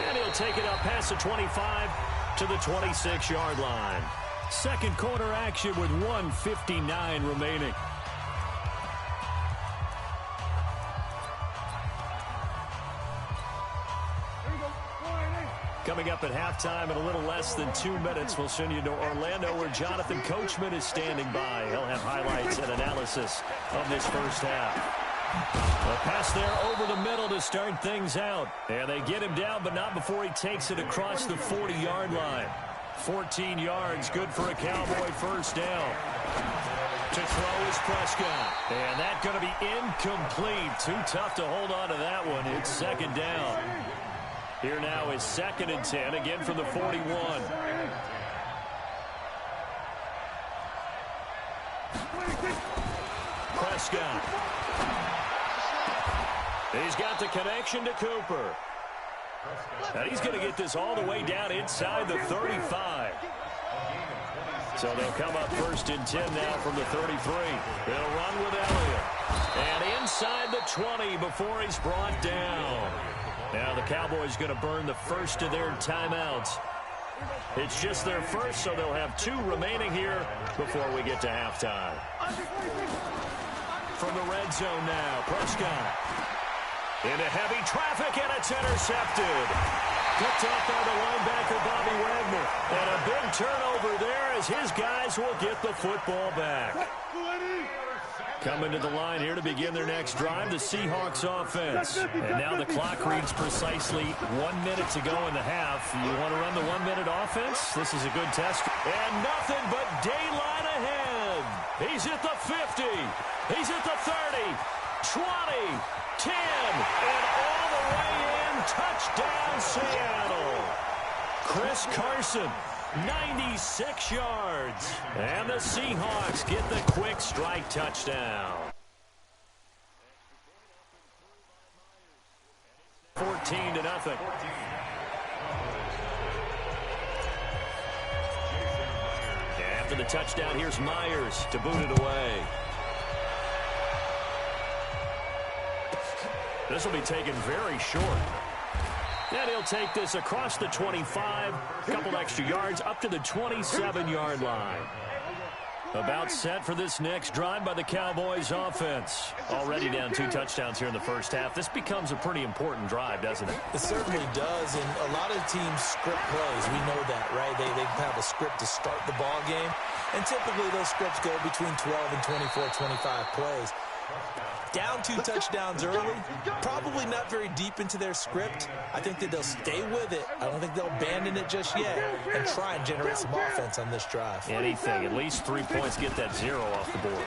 And he'll take it up past the 25 to the 26-yard line. Second quarter action with 1:59 remaining. Coming up at halftime in a little less than 2 minutes, we'll send you to Orlando where Jonathan Coachman is standing by. He'll have highlights and analysis of this first half. A pass there over the middle to start things out. And they get him down, but not before he takes it across the 40-yard line. 14 yards, good for a Cowboy first down. To throw is Prescott. And that's going to be incomplete. Too tough to hold on to that one. It's second down. Here now is 2nd and 10, again from the 41. Prescott. He's got the connection to Cooper. And he's going to get this all the way down inside the 35. So they'll come up 1st and 10 now from the 33. They'll run with Elliott. And inside the 20 before he's brought down. Now the Cowboys going to burn the first of their timeouts. It's just their first, so they'll have 2 remaining here before we get to halftime. From the red zone now, Prescott. Into heavy traffic, and it's intercepted. Picked up by the linebacker, Bobby Wagner. And a big turnover there as his guys will get the football back. Coming to the line here to begin their next drive, the Seahawks offense. And now the clock reads precisely 1 minute to go in the half. You want to run the 1-minute offense? This is a good test. And nothing but daylight ahead. He's at the 50. He's at the 30, 20, 10, and all the way in. Touchdown, Seattle. Chris Carson, 96 yards. And the Seahawks get the quick strike touchdown. 14-0. After the touchdown, here's Myers to boot it away. This will be taken very short. And he'll take this across the 25, a couple extra yards, up to the 27-yard line. About set for this next drive by the Cowboys offense. Already down 2 touchdowns here in the first half. This becomes a pretty important drive, doesn't it? It certainly does, and a lot of teams script plays. We know that, right? They have a script to start the ball game, and typically those scripts go between 12 and 24, 25 plays. Down 2 touchdowns early, probably not very deep into their script. I think that they'll stay with it. I don't think they'll abandon it just yet and try and generate some offense on this drive. Anything, at least 3 points, get that 0 off the board.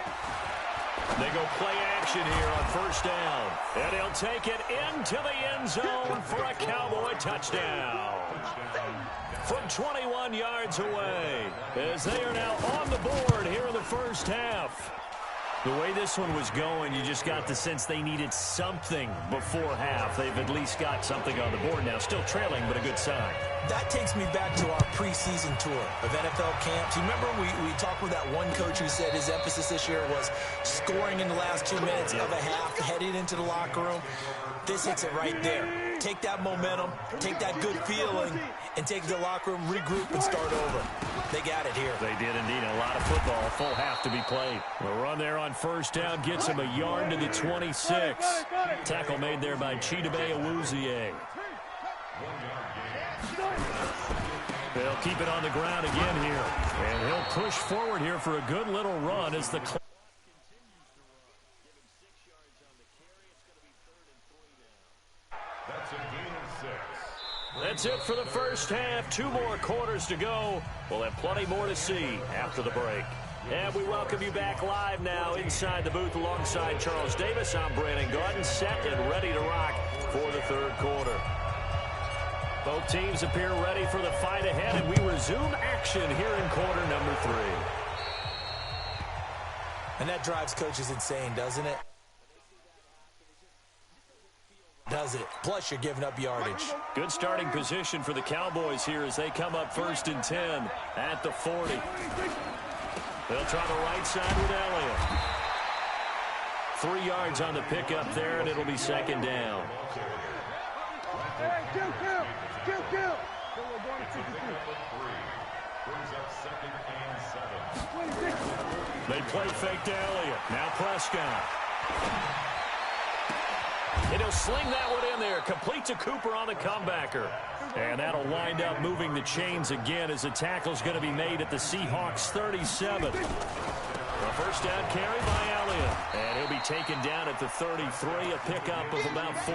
They go play action here on first down. And he'll take it into the end zone for a Cowboy touchdown. From 21 yards away, as they are now on the board here in the first half. The way this one was going, you just got the sense they needed something before half. They've at least got something on the board now. Still trailing, but a good sign. That takes me back to our preseason tour of NFL camps. You remember we talked with that one coach who said his emphasis this year was scoring in the last 2 minutes of a half, heading into the locker room. This hits it right there. Take that momentum, take that good feeling, and take the locker room, regroup, and start over. They got it here. They did indeed. A lot of football, a full half to be played. The run there on first down gets him a yard to the 26. Tackle made there by Chidobe Awuzie. They'll keep it on the ground again here. And he'll push forward here for a good little run as the clock continues to run. That's That's it for the first half. 2 more quarters to go. We'll have plenty more to see after the break. And we welcome you back live now inside the booth alongside Charles Davis. I'm Brandon Gordon, set and ready to rock for the third quarter. Both teams appear ready for the fight ahead, and we resume action here in quarter number 3. And that drives coaches insane, doesn't it? Does it? Plus, you're giving up yardage. Good starting position for the Cowboys here as they come up 1st and 10 at the 40. They'll try the right side with Elliott. 3 yards on the pickup there, and it'll be 2nd down. Kill. They play fake to Elliott. Now Prescott. And he'll sling that one in there. Complete to Cooper on the comebacker. And that'll wind up moving the chains again as the tackle's going to be made at the Seahawks 37. A first down carry by Elliott. And he'll be taken down at the 33, a pickup of about 4.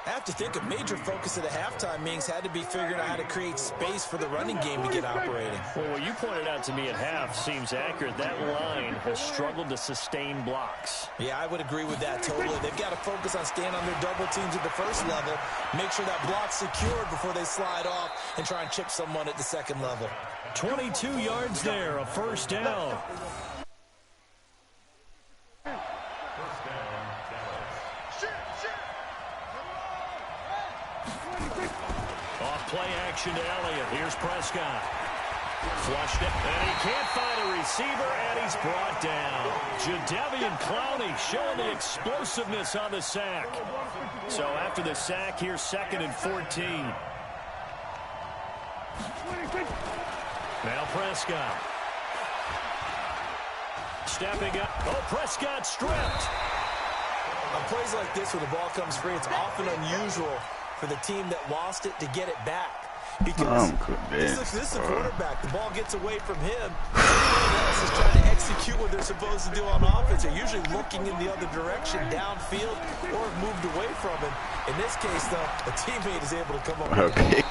I have to think a major focus of the halftime meetings had to be figuring out how to create space for the running game to get operating. Well, what you pointed out to me at half seems accurate. That line has struggled to sustain blocks. Yeah, I would agree with that totally. They've got to focus on staying on their double teams at the first level, make sure that block's secured before they slide off and try and chip someone at the second level. 22 yards there, a first down. Play action to Elliott. Here's Prescott. Flushed it, and he can't find a receiver, and he's brought down. Jadeveon Clowney showing the explosiveness on the sack. So after the sack, here's 2nd and 14. Now Prescott. Stepping up. Oh, Prescott stripped. On plays like this where the ball comes free, it's often unusual for the team that lost it to get it back. Because this is the quarterback. The ball gets away from him. Everyone else is trying to execute what they're supposed to do on offense. They're usually looking in the other direction, downfield, or have moved away from him. In this case, though, a teammate is able to come up with it.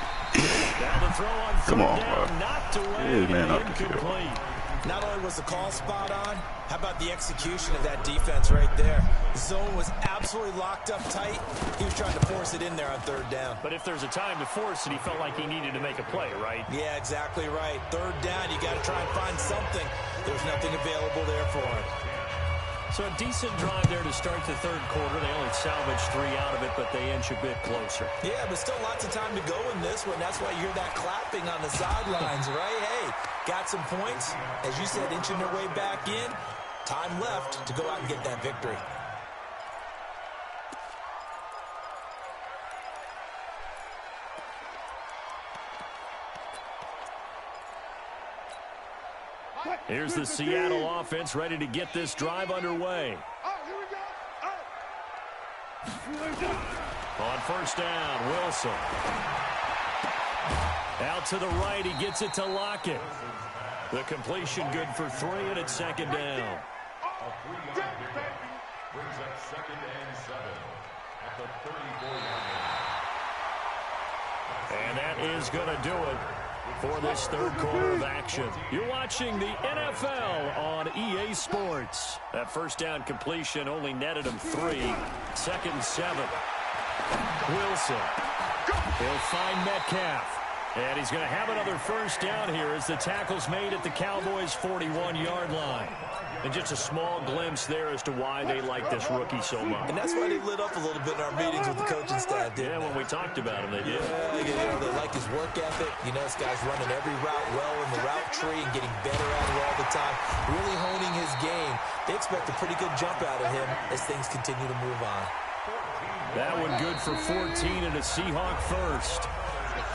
Now the throw on third down, knocked away, incomplete. Not only was the call spot on, how about the execution of that defense right there? The zone was absolutely locked up tight. He was trying to force it in there on 3rd down. But if there's a time to force it, he felt like he needed to make a play, right? Yeah, exactly right. 3rd down, you got to try and find something. There's nothing available there for him. So a decent drive there to start the third quarter. They only salvaged 3 out of it, but they inch a bit closer. Yeah, but still lots of time to go in this one. That's why you hear that clapping on the sidelines, right? Hey, got some points. As you said, inching their way back in. Time left to go out and get that victory. Here's the Seattle offense ready to get this drive underway. On first down, Wilson. Out to the right, he gets it to Lockett. The completion good for 3, and it's 2nd down. Brings up 2nd and 7 at the 34-yard line. And that is going to do it for this third quarter of action. You're watching the NFL on EA Sports. That first down completion only netted him 3. 2nd and 7. Wilson. He'll find Metcalf. And he's going to have another first down here as the tackle's made at the Cowboys' 41-yard line. And just a small glimpse there as to why they like this rookie so much. And that's why they lit up a little bit in our meetings with the coaching staff, didn't they? When we talked about him, they did. Yeah, they like his work ethic. You know, this guy's running every route well in the route tree and getting better at it all the time. Really honing his game. They expect a pretty good jump out of him as things continue to move on. That one good for 14 and a Seahawk first.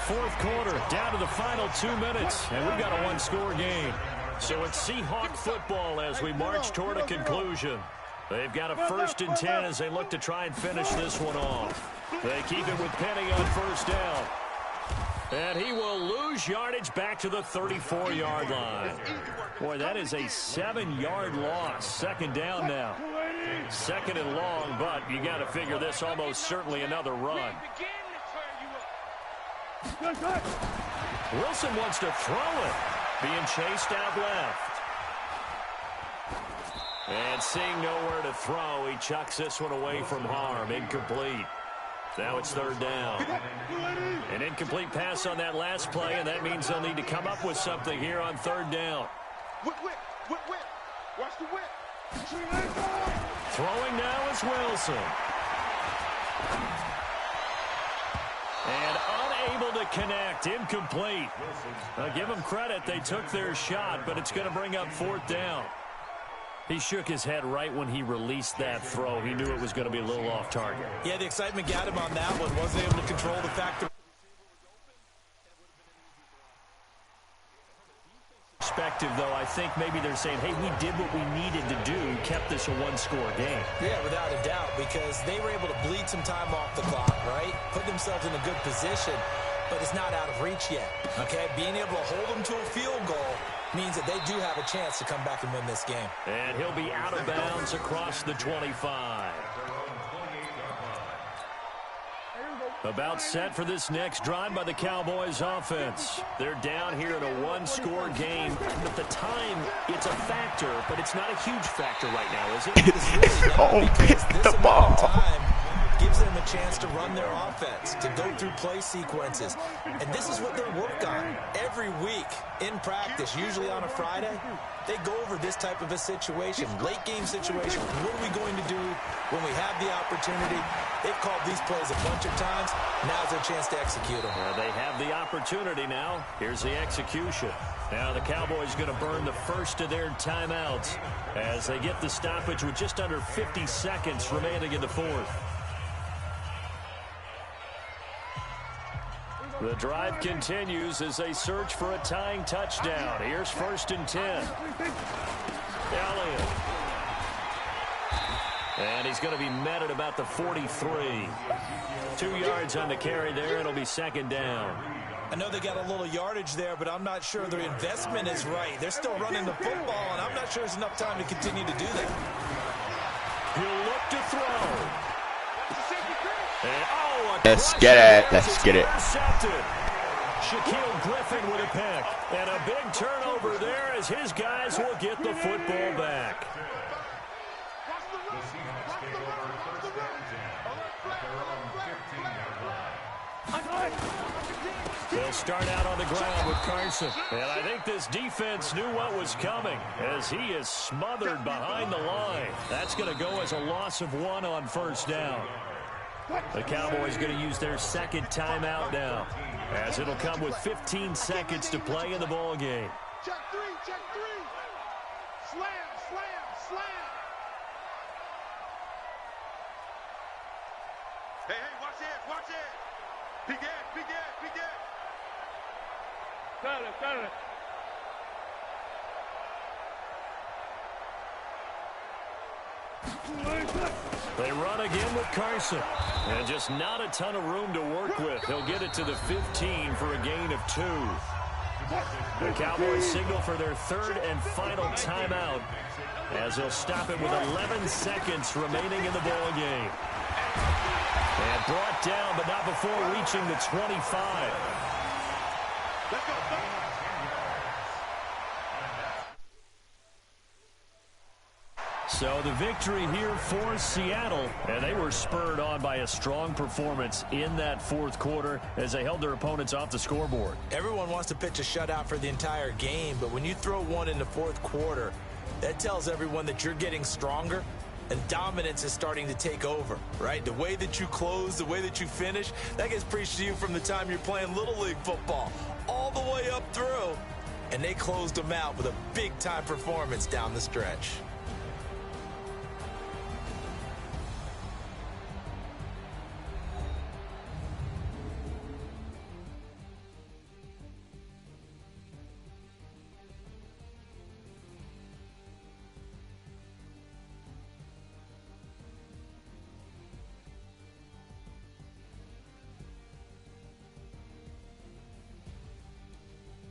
Fourth quarter, down to the final 2 minutes, and we've got a one-score game. So it's Seahawk football as we march toward a conclusion. They've got a 1st and 10 as they look to try and finish this one off. They keep it with Penny on first down. And he will lose yardage back to the 34-yard line. Boy, that is a 7-yard loss. 2nd down now. 2nd and long, but you got to figure this almost certainly another run. Wilson wants to throw it. Being chased out left. And seeing nowhere to throw, he chucks this one away from harm. Incomplete. Now it's third down. An incomplete pass on that last play, and that means they'll need to come up with something here on third down. Whip. Watch the whip. Throwing now is Wilson. And unable to connect. Incomplete. Now give them credit. They took their shot, but it's going to bring up fourth down. He shook his head right when he released that throw. He knew it was going to be a little off target. Yeah, the excitement got him on that one. Wasn't able to control the factor. Perspective, though, I think maybe they're saying, hey, we did what we needed to do, kept this a one-score game. Yeah, without a doubt, because they were able to bleed some time off the clock, right? Put themselves in a good position, but it's not out of reach yet, okay? Being able to hold them to a field goal means that they do have a chance to come back and win this game. And he'll be out of bounds across the 25. About set for this next drive by the Cowboys offense. They're down here in a one-score game. At the time, it's a factor, but it's not a huge factor right now, is it? It's really not, because this amount of time gives them a chance to run their offense, to go through play sequences. And this is what they work on every week in practice, usually on a Friday. They go over this type of a situation, late game situation. What are we going to do when we have the opportunity? They've called these plays a bunch of times. Now's their chance to execute them. They have the opportunity now. Here's the execution. Now the Cowboys going to burn the first of their timeouts as they get the stoppage with just under 50 seconds remaining in the fourth. The drive continues as they search for a tying touchdown. Here's 1st and 10. Elliott. And he's going to be met at about the 43. 2 yards on the carry there. It'll be second down. I know they got a little yardage there, but I'm not sure their investment is right. They're still running the football, and I'm not sure there's enough time to continue to do that. He'll look to throw. And, let's get it. Let's get it. Shaquille Griffin with a pick. And a big turnover there as his guys will get the football back. The Seahawks take over first and 10 at their own 15-yard line. They'll start out on the ground with Carson. And I think this defense knew what was coming as he is smothered behind the line. That's going to go as a loss of 1 on first down. The Cowboys going to use their second timeout now, as it'll come with 15 seconds to play in the ball game. Check three. Slam. Hey, watch it. Big Ed. Got it. They run again with Carson. And just not a ton of room to work with. He'll get it to the 15 for a gain of 2. The Cowboys signal for their third and final timeout as they'll stop it with 11 seconds remaining in the ball game. And brought down, but not before reaching the 25. Let's go. So the victory here for Seattle, and they were spurred on by a strong performance in that fourth quarter as they held their opponents off the scoreboard. Everyone wants to pitch a shutout for the entire game, but when you throw one in the fourth quarter, that tells everyone that you're getting stronger and dominance is starting to take over, right? The way that you close, the way that you finish, that gets preached to you from the time you're playing Little League football all the way up through, and they closed them out with a big-time performance down the stretch.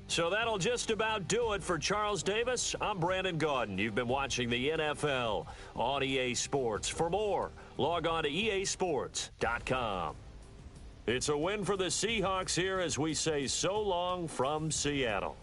So that'll just about do it for Charles Davis. I'm Brandon Gaudin. You've been watching the NFL on EA Sports. For more, log on to easports.com. It's a win for the Seahawks here as we say so long from Seattle.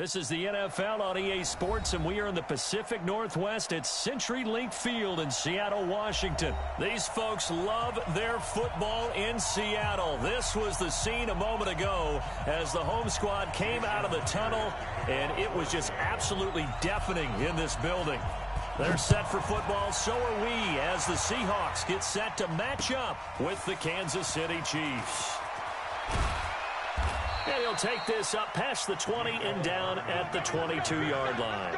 This is the NFL on EA Sports, and we are in the Pacific Northwest at CenturyLink Field in Seattle, Washington. These folks love their football in Seattle. This was the scene a moment ago as the home squad came out of the tunnel, and it was just absolutely deafening in this building. They're set for football, so are we, as the Seahawks get set to match up with the Kansas City Chiefs. And he'll take this up past the 20 and down at the 22-yard line.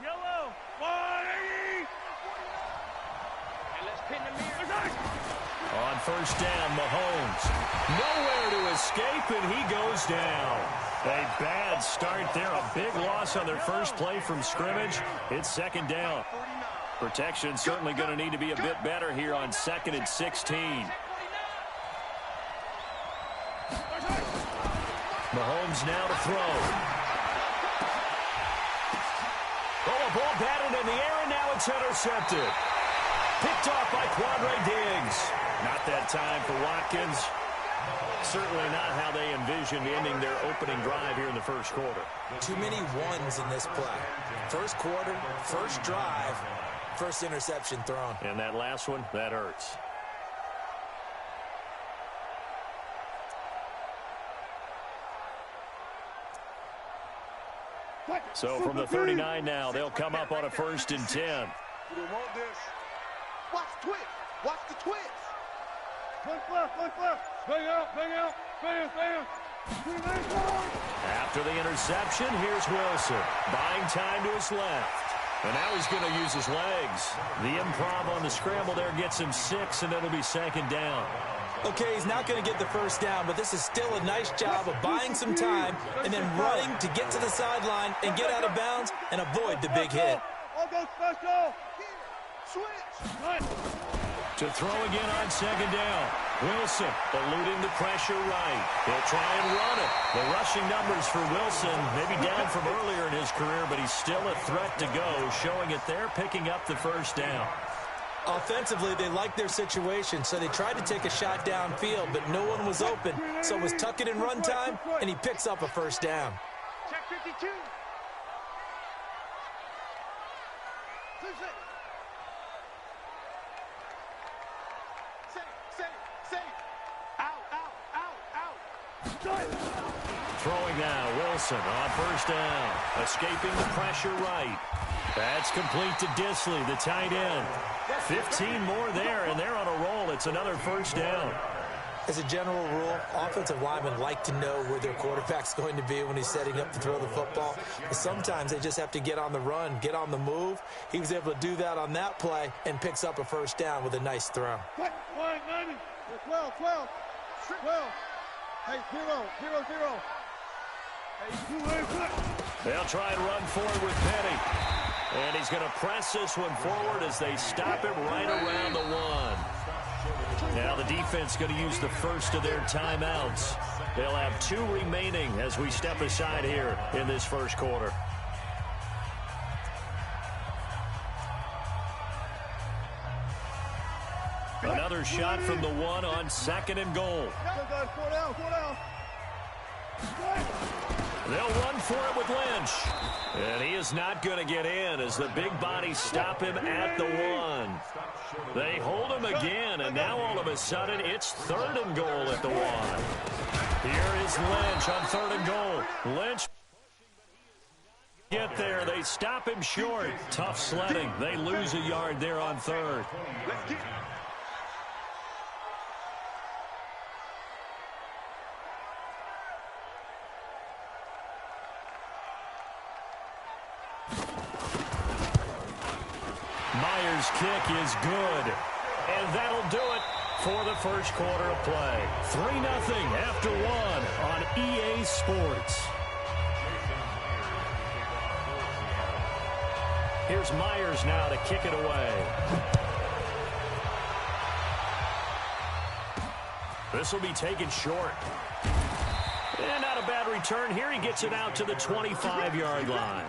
Yellow. 180. And let's pin the mirror. On first down, Mahomes. Nowhere to escape, and he goes down. A bad start there. A big loss on their first play from scrimmage. It's second down. Protection certainly going to need to be a bit better here on 2nd and 16. Mahomes now to throw. Oh, a ball batted in the air, and now it's intercepted. Picked off by Quandre Diggs. Not that time for Watkins. Certainly not how they envisioned ending their opening drive here in the first quarter. Too many ones in this play. First quarter, first drive, first interception thrown. And that last one, that hurts. So from the 39 now, they'll come up on a 1st and 10. You don't want this. Watch the twist. Watch the twist. Look left, look left. Bang out, bang out. Bang, bang. After the interception, here's Wilson. Buying time to his left. And now he's going to use his legs. The improv on the scramble there gets him 6, and it'll be 2nd down. Okay, he's not going to get the first down, but this is still a nice job of buying some time and then running to get to the sideline and get out of bounds and avoid the big hit. I'll go special. Switch. To throw again on 2nd down. Wilson eluding the pressure right. He'll try and run it. The rushing numbers for Wilson maybe down from earlier in his career, but he's still a threat to go, showing it there, picking up the first down. Offensively, they liked their situation, so they tried to take a shot downfield, but no one was open. So it was tuck it in run time, and he picks up a first down. Check 52. Throwing now, Wilson on 1st down. Escaping the pressure right. That's complete to Disley, the tight end. 15 more there, and they're on a roll. It's another 1st down. As a general rule, offensive linemen like to know where their quarterback's going to be when he's setting up to throw the football. But sometimes they just have to get on the run, get on the move. He was able to do that on that play and picks up a first down with a nice throw. 190. 12, 12. 12. Hey, 0, 0, 0. They'll try and run forward with Penny. And he's going to press this one forward as they stop it right around the 1. Now the defense going to use the first of their timeouts. They'll have 2 remaining as we step aside here in this first quarter. Another shot from the 1 on 2nd and goal. They'll run for it with Lynch. And he is not going to get in as the big bodies stop him at the 1. They hold him again, and now all of a sudden it's 3rd and goal at the 1. Here is Lynch on 3rd and goal. Lynch get there. They stop him short. Tough sledding. They lose a yard there on 3rd. Myers' kick is good. And that'll do it for the first quarter of play. 3-0 after 1 on EA Sports. Here's Myers now to kick it away. This will be taken short. And not a bad return here. He gets it out to the 25-yard line.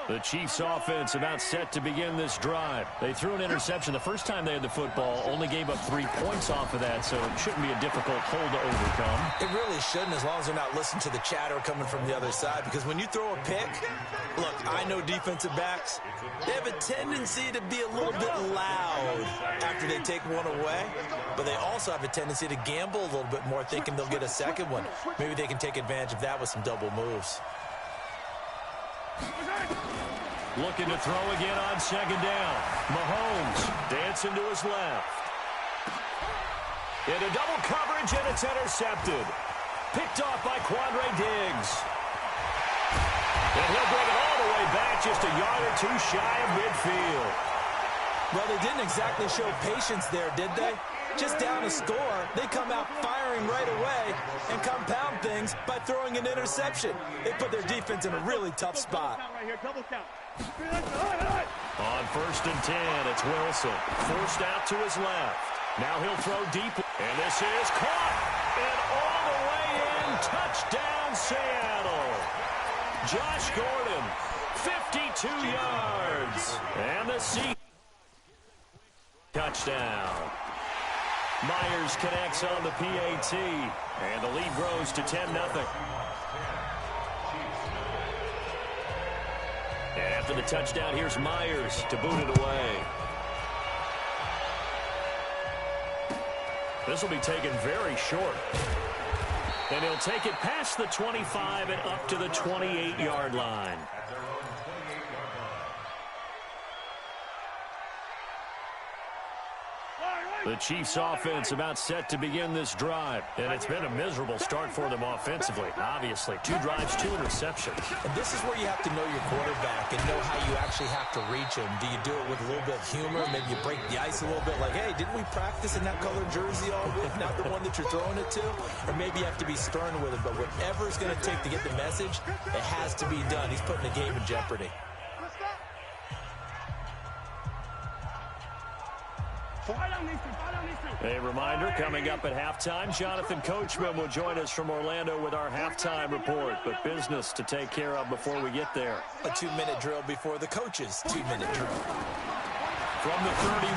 The Chiefs offense about set to begin this drive. They threw an interception the first time they had the football, only gave up 3 points off of that, so it shouldn't be a difficult hole to overcome. It really shouldn't, as long as they're not listening to the chatter coming from the other side, because when you throw a pick, look, I know defensive backs, they have a tendency to be a little bit loud after they take one away, but they also have a tendency to gamble a little bit more, thinking they'll get a second one. Maybe they can take advantage of that with some double moves. Looking to throw again on second down. Mahomes dancing to his left. Into double coverage, and it's intercepted. Picked off by Quandre Diggs. And he'll bring it all the way back, just a yard or two shy of midfield. Well, they didn't exactly show patience there, did they? Just down a score, they come out firing right away and compound things by throwing an interception. They put their defense in a really tough spot. On 1st and 10, it's Wilson. Forced out to his left. Now he'll throw deep. And this is caught. And all the way in. Touchdown, Seattle. Josh Gordon, 52 yards. And the Seahawks. Touchdown. Myers connects on the PAT, and the lead grows to 10-0. And after the touchdown, here's Myers to boot it away. This will be taken very short. And he'll take it past the 25 and up to the 28-yard line. The Chiefs offense about set to begin this drive. And it's been a miserable start for them offensively, obviously. 2 drives, 2 interceptions. And this is where you have to know your quarterback and know how you actually have to reach him. Do you do it with a little bit of humor? Maybe you break the ice a little bit like, hey, didn't we practice in that colored jersey all week? Not the one that you're throwing it to? Or maybe you have to be stern with him. But whatever it's going to take to get the message, it has to be done. He's putting the game in jeopardy. A reminder, coming up at halftime, Jonathan Coachman will join us from Orlando with our halftime report. But business to take care of before we get there. A 2-minute drill before the coach's 2-minute drill. From the 31,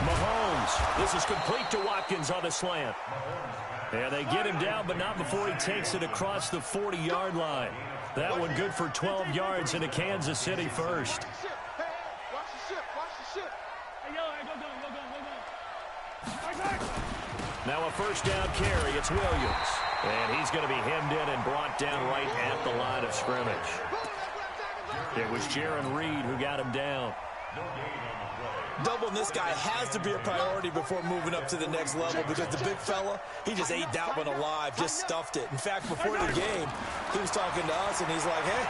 Mahomes. This is complete to Watkins on the slant. And they get him down, but not before he takes it across the 40-yard line. That one good for 12 yards into Kansas City first. Now a first down carry. It's Williams. And he's going to be hemmed in and brought down right at the line of scrimmage. It was Jaron Reed who got him down. Doubling this guy has to be a priority before moving up to the next level, because the big fella, he just ate that one alive, just stuffed it. In fact, before the game, he was talking to us, and he's like, hey,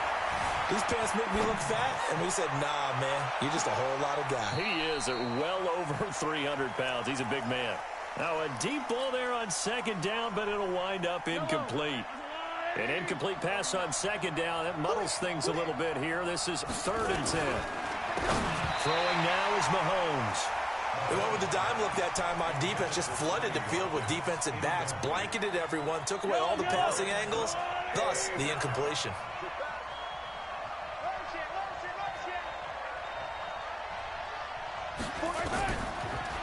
these pants make me look fat. And we said, nah, man, you're just a whole lot of guy. He is at well over 300 pounds. He's a big man. Now a deep ball there on second down, but it'll wind up incomplete. An incomplete pass on second down. That muddles things a little bit here. This is 3rd and 10. Throwing now is Mahomes. They went with the dime look that time on defense, just flooded the field with defensive backs, blanketed everyone, took away all the passing angles, thus the incompletion.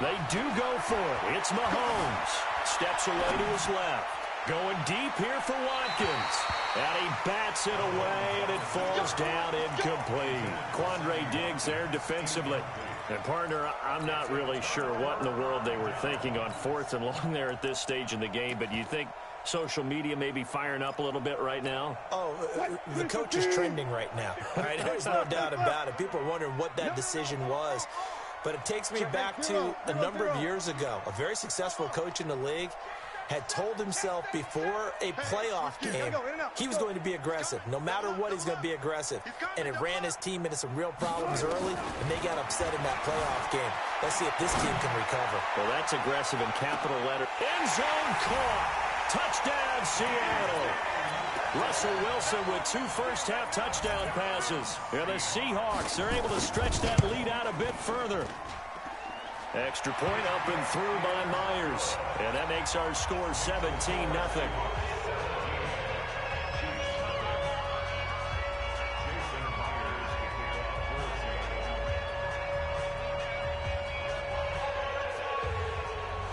They do go for it. It's Mahomes. Steps away to his left. Going deep here for Watkins. And he bats it away, and it falls down incomplete. Quandre Diggs there defensively. And, partner, I'm not really sure what in the world they were thinking on 4th and long there at this stage in the game, but you think social media may be firing up a little bit right now? Oh, the coach is trending right now. Right? There's no doubt about it. People are wondering what that decision was. But it takes me back to a number of years ago. A very successful coach in the league had told himself before a playoff game he was going to be aggressive. No matter what, he's going to be aggressive. And it ran his team into some real problems early, and they got upset in that playoff game. Let's see if this team can recover. Well, that's aggressive in capital letter. End zone caught. Touchdown, Seattle. Russell Wilson with 2 first-half touchdown passes. And the Seahawks are able to stretch that lead out a bit further. Extra point up and through by Myers. And that makes our score 17-0.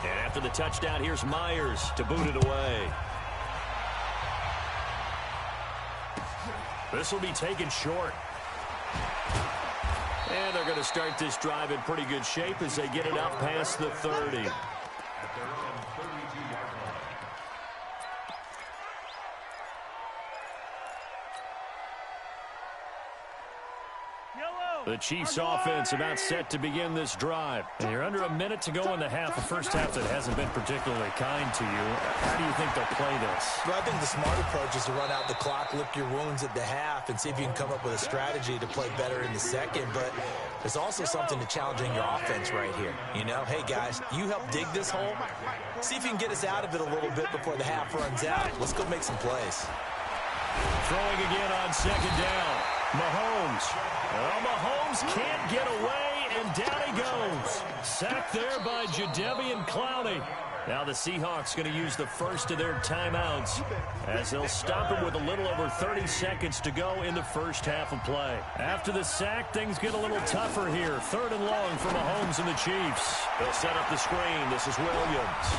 And after the touchdown, here's Myers to boot it away. This will be taken short. And they're going to start this drive in pretty good shape as they get it up past the 30. The Chiefs offense about set to begin this drive. And you're under a minute to go in the half. A first half that hasn't been particularly kind to you. How do you think they'll play this? Well, I think the smart approach is to run out the clock, lick your wounds at the half, and see if you can come up with a strategy to play better in the second. But there's also something to challenging your offense right here. You know, hey, guys, you help dig this hole. See if you can get us out of it a little bit before the half runs out. Let's go make some plays. Throwing again on second down. Mahomes. Well, Mahomes can't get away, and down he goes. Sacked there by Jadeveon Clowney. Now the Seahawks going to use the first of their timeouts as they'll stop him with a little over 30 seconds to go in the first half of play. After the sack, things get a little tougher here. 3rd and long for Mahomes and the Chiefs. They'll set up the screen. This is Williams.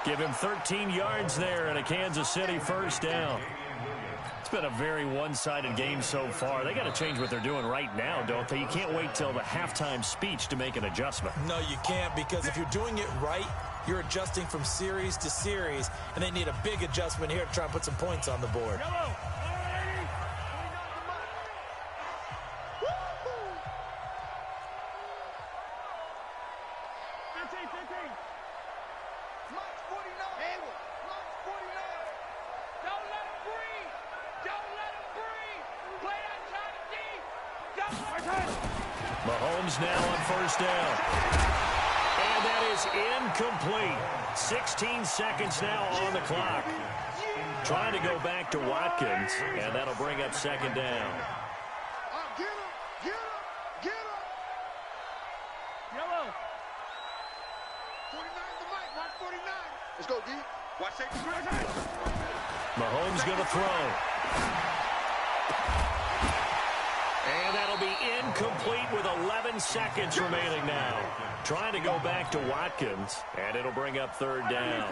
Give him 13 yards there and a Kansas City first down. It's been a very one-sided game so far. They got to change what they're doing right now, don't they? You can't wait till the halftime speech to make an adjustment. No, you can't, because if you're doing it right, you're adjusting from series to series, and they need a big adjustment here to try and put some points on the board. Mahomes now on first down. And that is incomplete. 16 seconds now on the clock. Trying to go back to Watkins, and that'll bring up second down. Get him! Get him! Get him! Yellow. 49 the mic. Mark 49. Let's go, D. Watch safety. Mahomes going to throw. And that'll be incomplete with 11 seconds remaining now. Trying to go back to Watkins, and it'll bring up 3rd down.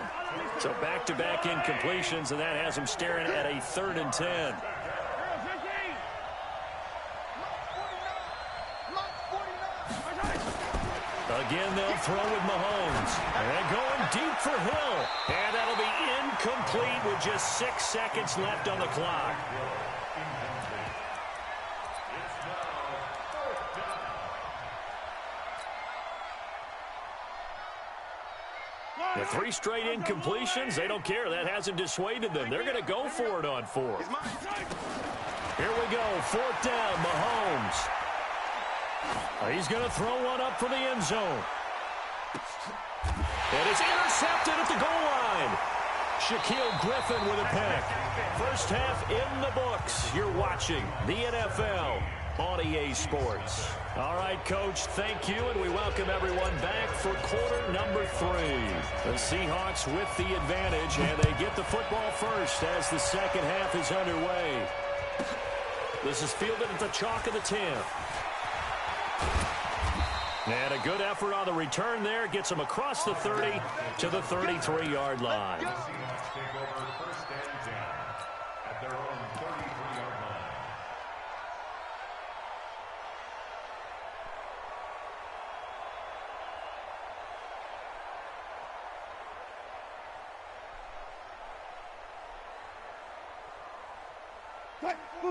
So back-to-back incompletions, and that has him staring at a 3rd and 10. Again, they'll throw with Mahomes. And going deep for Hill. And that'll be incomplete with just 6 seconds left on the clock. The 3 straight incompletions, they don't care. That hasn't dissuaded them. They're going to go for it on 4th. Here we go, 4th down, Mahomes. He's going to throw one up for the end zone. And it's intercepted at the goal line. Shaquille Griffin with a pick. First half in the books. You're watching the NFL on EA Sports. All right, Coach, thank you, and we welcome everyone back for quarter number 3. The Seahawks with the advantage, and they get the football first as the second half is underway. This is fielded at the chalk of the 10. And a good effort on the return there. Gets him across the 30 to the 33-yard line.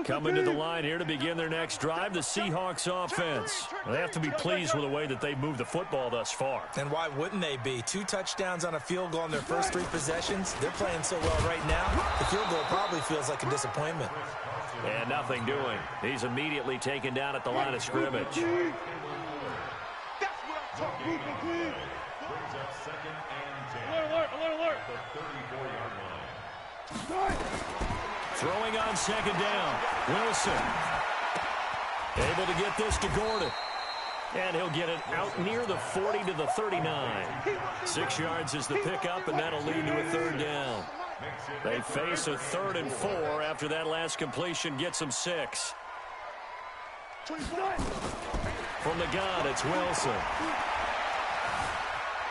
Coming to the line here to begin their next drive, the Seahawks offense. They have to be pleased with the way that they've moved the football thus far. And why wouldn't they be? 2 touchdowns on a field goal in their first 3 possessions. They're playing so well right now, the field goal probably feels like a disappointment. And nothing doing. He's immediately taken down at the line of scrimmage. That's what I'm talking about. Brings up 2nd and 10. Alert, alert, alert. The 34-yard line. Throwing on second down. Wilson able to get this to Gordon. And he'll get it out near the 40 to the 39. 6 yards is the pickup, and that'll lead to a third down. They face a 3rd and 4 after that last completion gets them 6. From the gun, it's Wilson.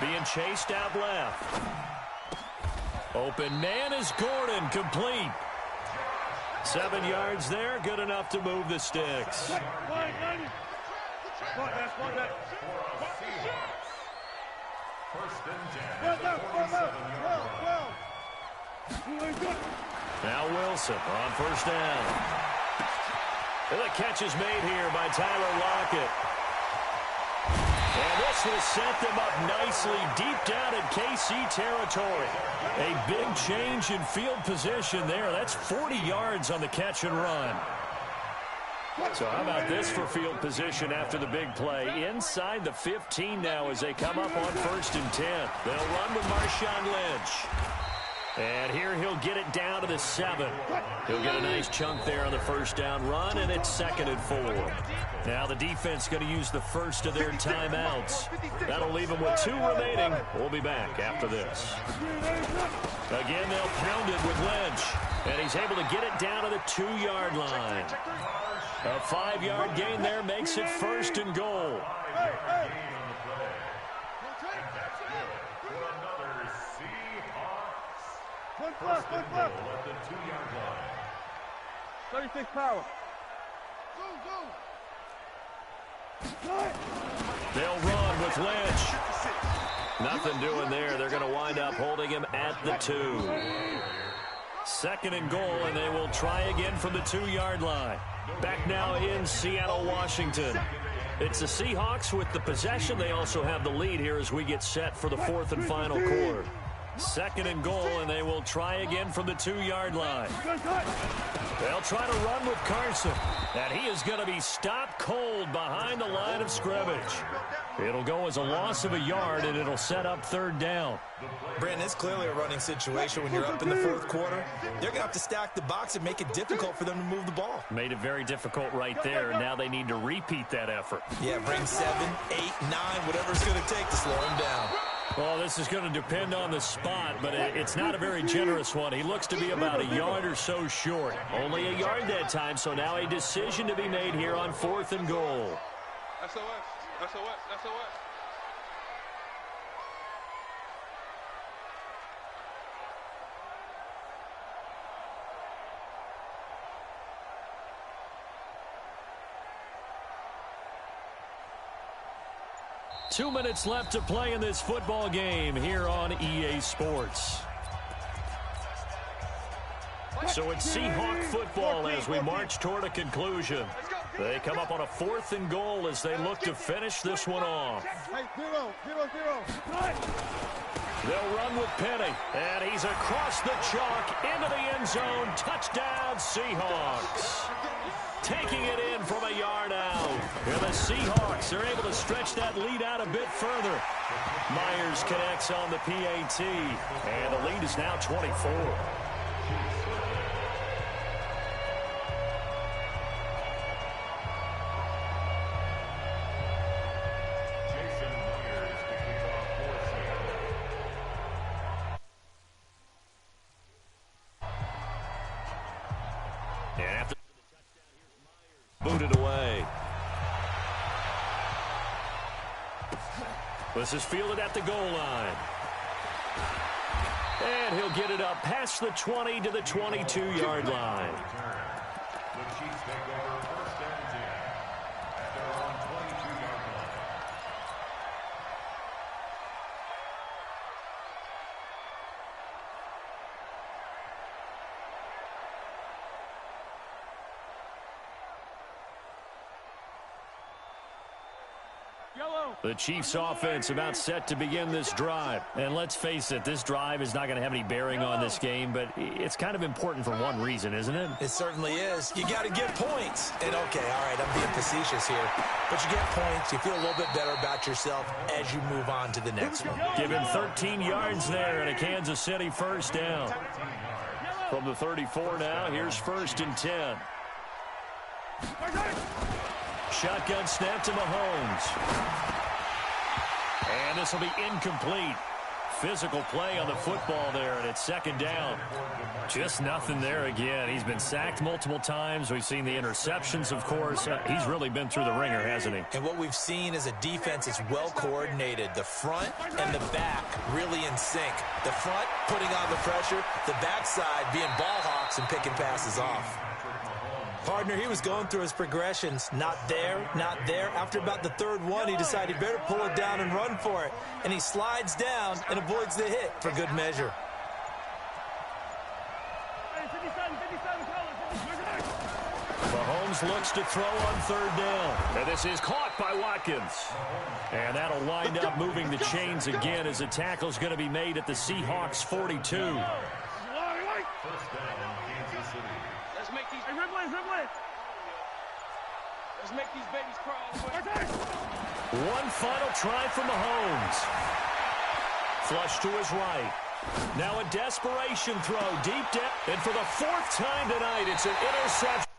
Being chased out left. Open man is Gordon, complete. 7 yards there, good enough to move the sticks. Now Wilson on first down. And the catch is made here by Tyler Lockett. And this will set them up nicely deep down in KC territory. A big change in field position there. That's 40 yards on the catch and run. So how about this for field position after the big play? Inside the 15 now as they come up on 1st and 10. They'll run with Marshawn Lynch. And here he'll get it down to the 7. He'll get a nice chunk there on the first down run, and it's 2nd and 4. Now the defense going to use the first of their timeouts. That'll leave them with 2 remaining. We'll be back after this. Again, they'll pound it with Lynch. And he's able to get it down to the 2-yard line. A 5-yard gain there makes it 1st and goal. First and goal at the 2-yard line. 36 power. They'll run with Lynch. Nothing doing there. They're going to wind up holding him at the 2. 2nd and goal, and they will try again from the 2-yard line. Back now in Seattle, Washington. It's the Seahawks with the possession. They also have the lead here as we get set for the 4th and final quarter. 2nd and goal, and they will try again from the 2-yard line. They'll try to run with Carson, and he is going to be stopped cold behind the line of scrimmage. It'll go as a loss of a yard, and it'll set up 3rd down. Brandon, it's clearly a running situation when you're up in the 4th quarter. They're going to have to stack the box and make it difficult for them to move the ball. Made it very difficult right there. Now they need to repeat that effort. Yeah, bring 7, 8, 9, whatever it's going to take to slow him down. Well, this is going to depend on the spot, but it's not a very generous one. He looks to be about a yard or so short. Only a yard that time, so now a decision to be made here on 4th and goal. SOS, SOS, SOS. Two minutes left to play in this football game here on EA Sports. So it's Seahawk football as we march toward a conclusion. They come up on a 4th and goal as they look to finish this one off. Hey, 0-0-0. They'll run with Penny, and he's across the chalk into the end zone. Touchdown, Seahawks. Taking it in from a yard out. And the Seahawks are able to stretch that lead out a bit further. Myers connects on the PAT, and the lead is now 24. Booted away. This is fielded at the goal line. And he'll get it up past the 20 to the 22-yard line. The Chiefs take over 1st and 10 at their own 22-yard line. The Chiefs offense about set to begin this drive. And let's face it, this drive is not going to have any bearing on this game, but it's kind of important for one reason, isn't it? It certainly is. You got to get points. And okay, all right, I'm being facetious here. But you get points, you feel a little bit better about yourself as you move on to the next one. Give him 13 yards there and a Kansas City 1st down. From the 34 now, here's 1st and 10. Shotgun snap to Mahomes. And this will be incomplete. Physical play on the football there, and it's 2nd down. Just nothing there again. He's been sacked multiple times. We've seen the interceptions, of course. He's really been through the ringer, hasn't he? And what we've seen is a defense that's well coordinated. The front and the back really in sync. The front putting on the pressure, the backside being ball hawks and picking passes off. Partner, he was going through his progressions. Not there, not there. After about the 3rd one, he decided he better pull it down and run for it. And he slides down and avoids the hit for good measure. Mahomes looks to throw on 3rd down. And this is caught by Watkins. And that'll wind up moving the chains again as a tackle's going to be made at the Seahawks 42. Let's make these babies crawl. One final try for Mahomes. Flush to his right. Now a desperation throw deep down. And for the 4th time tonight, it's an interception.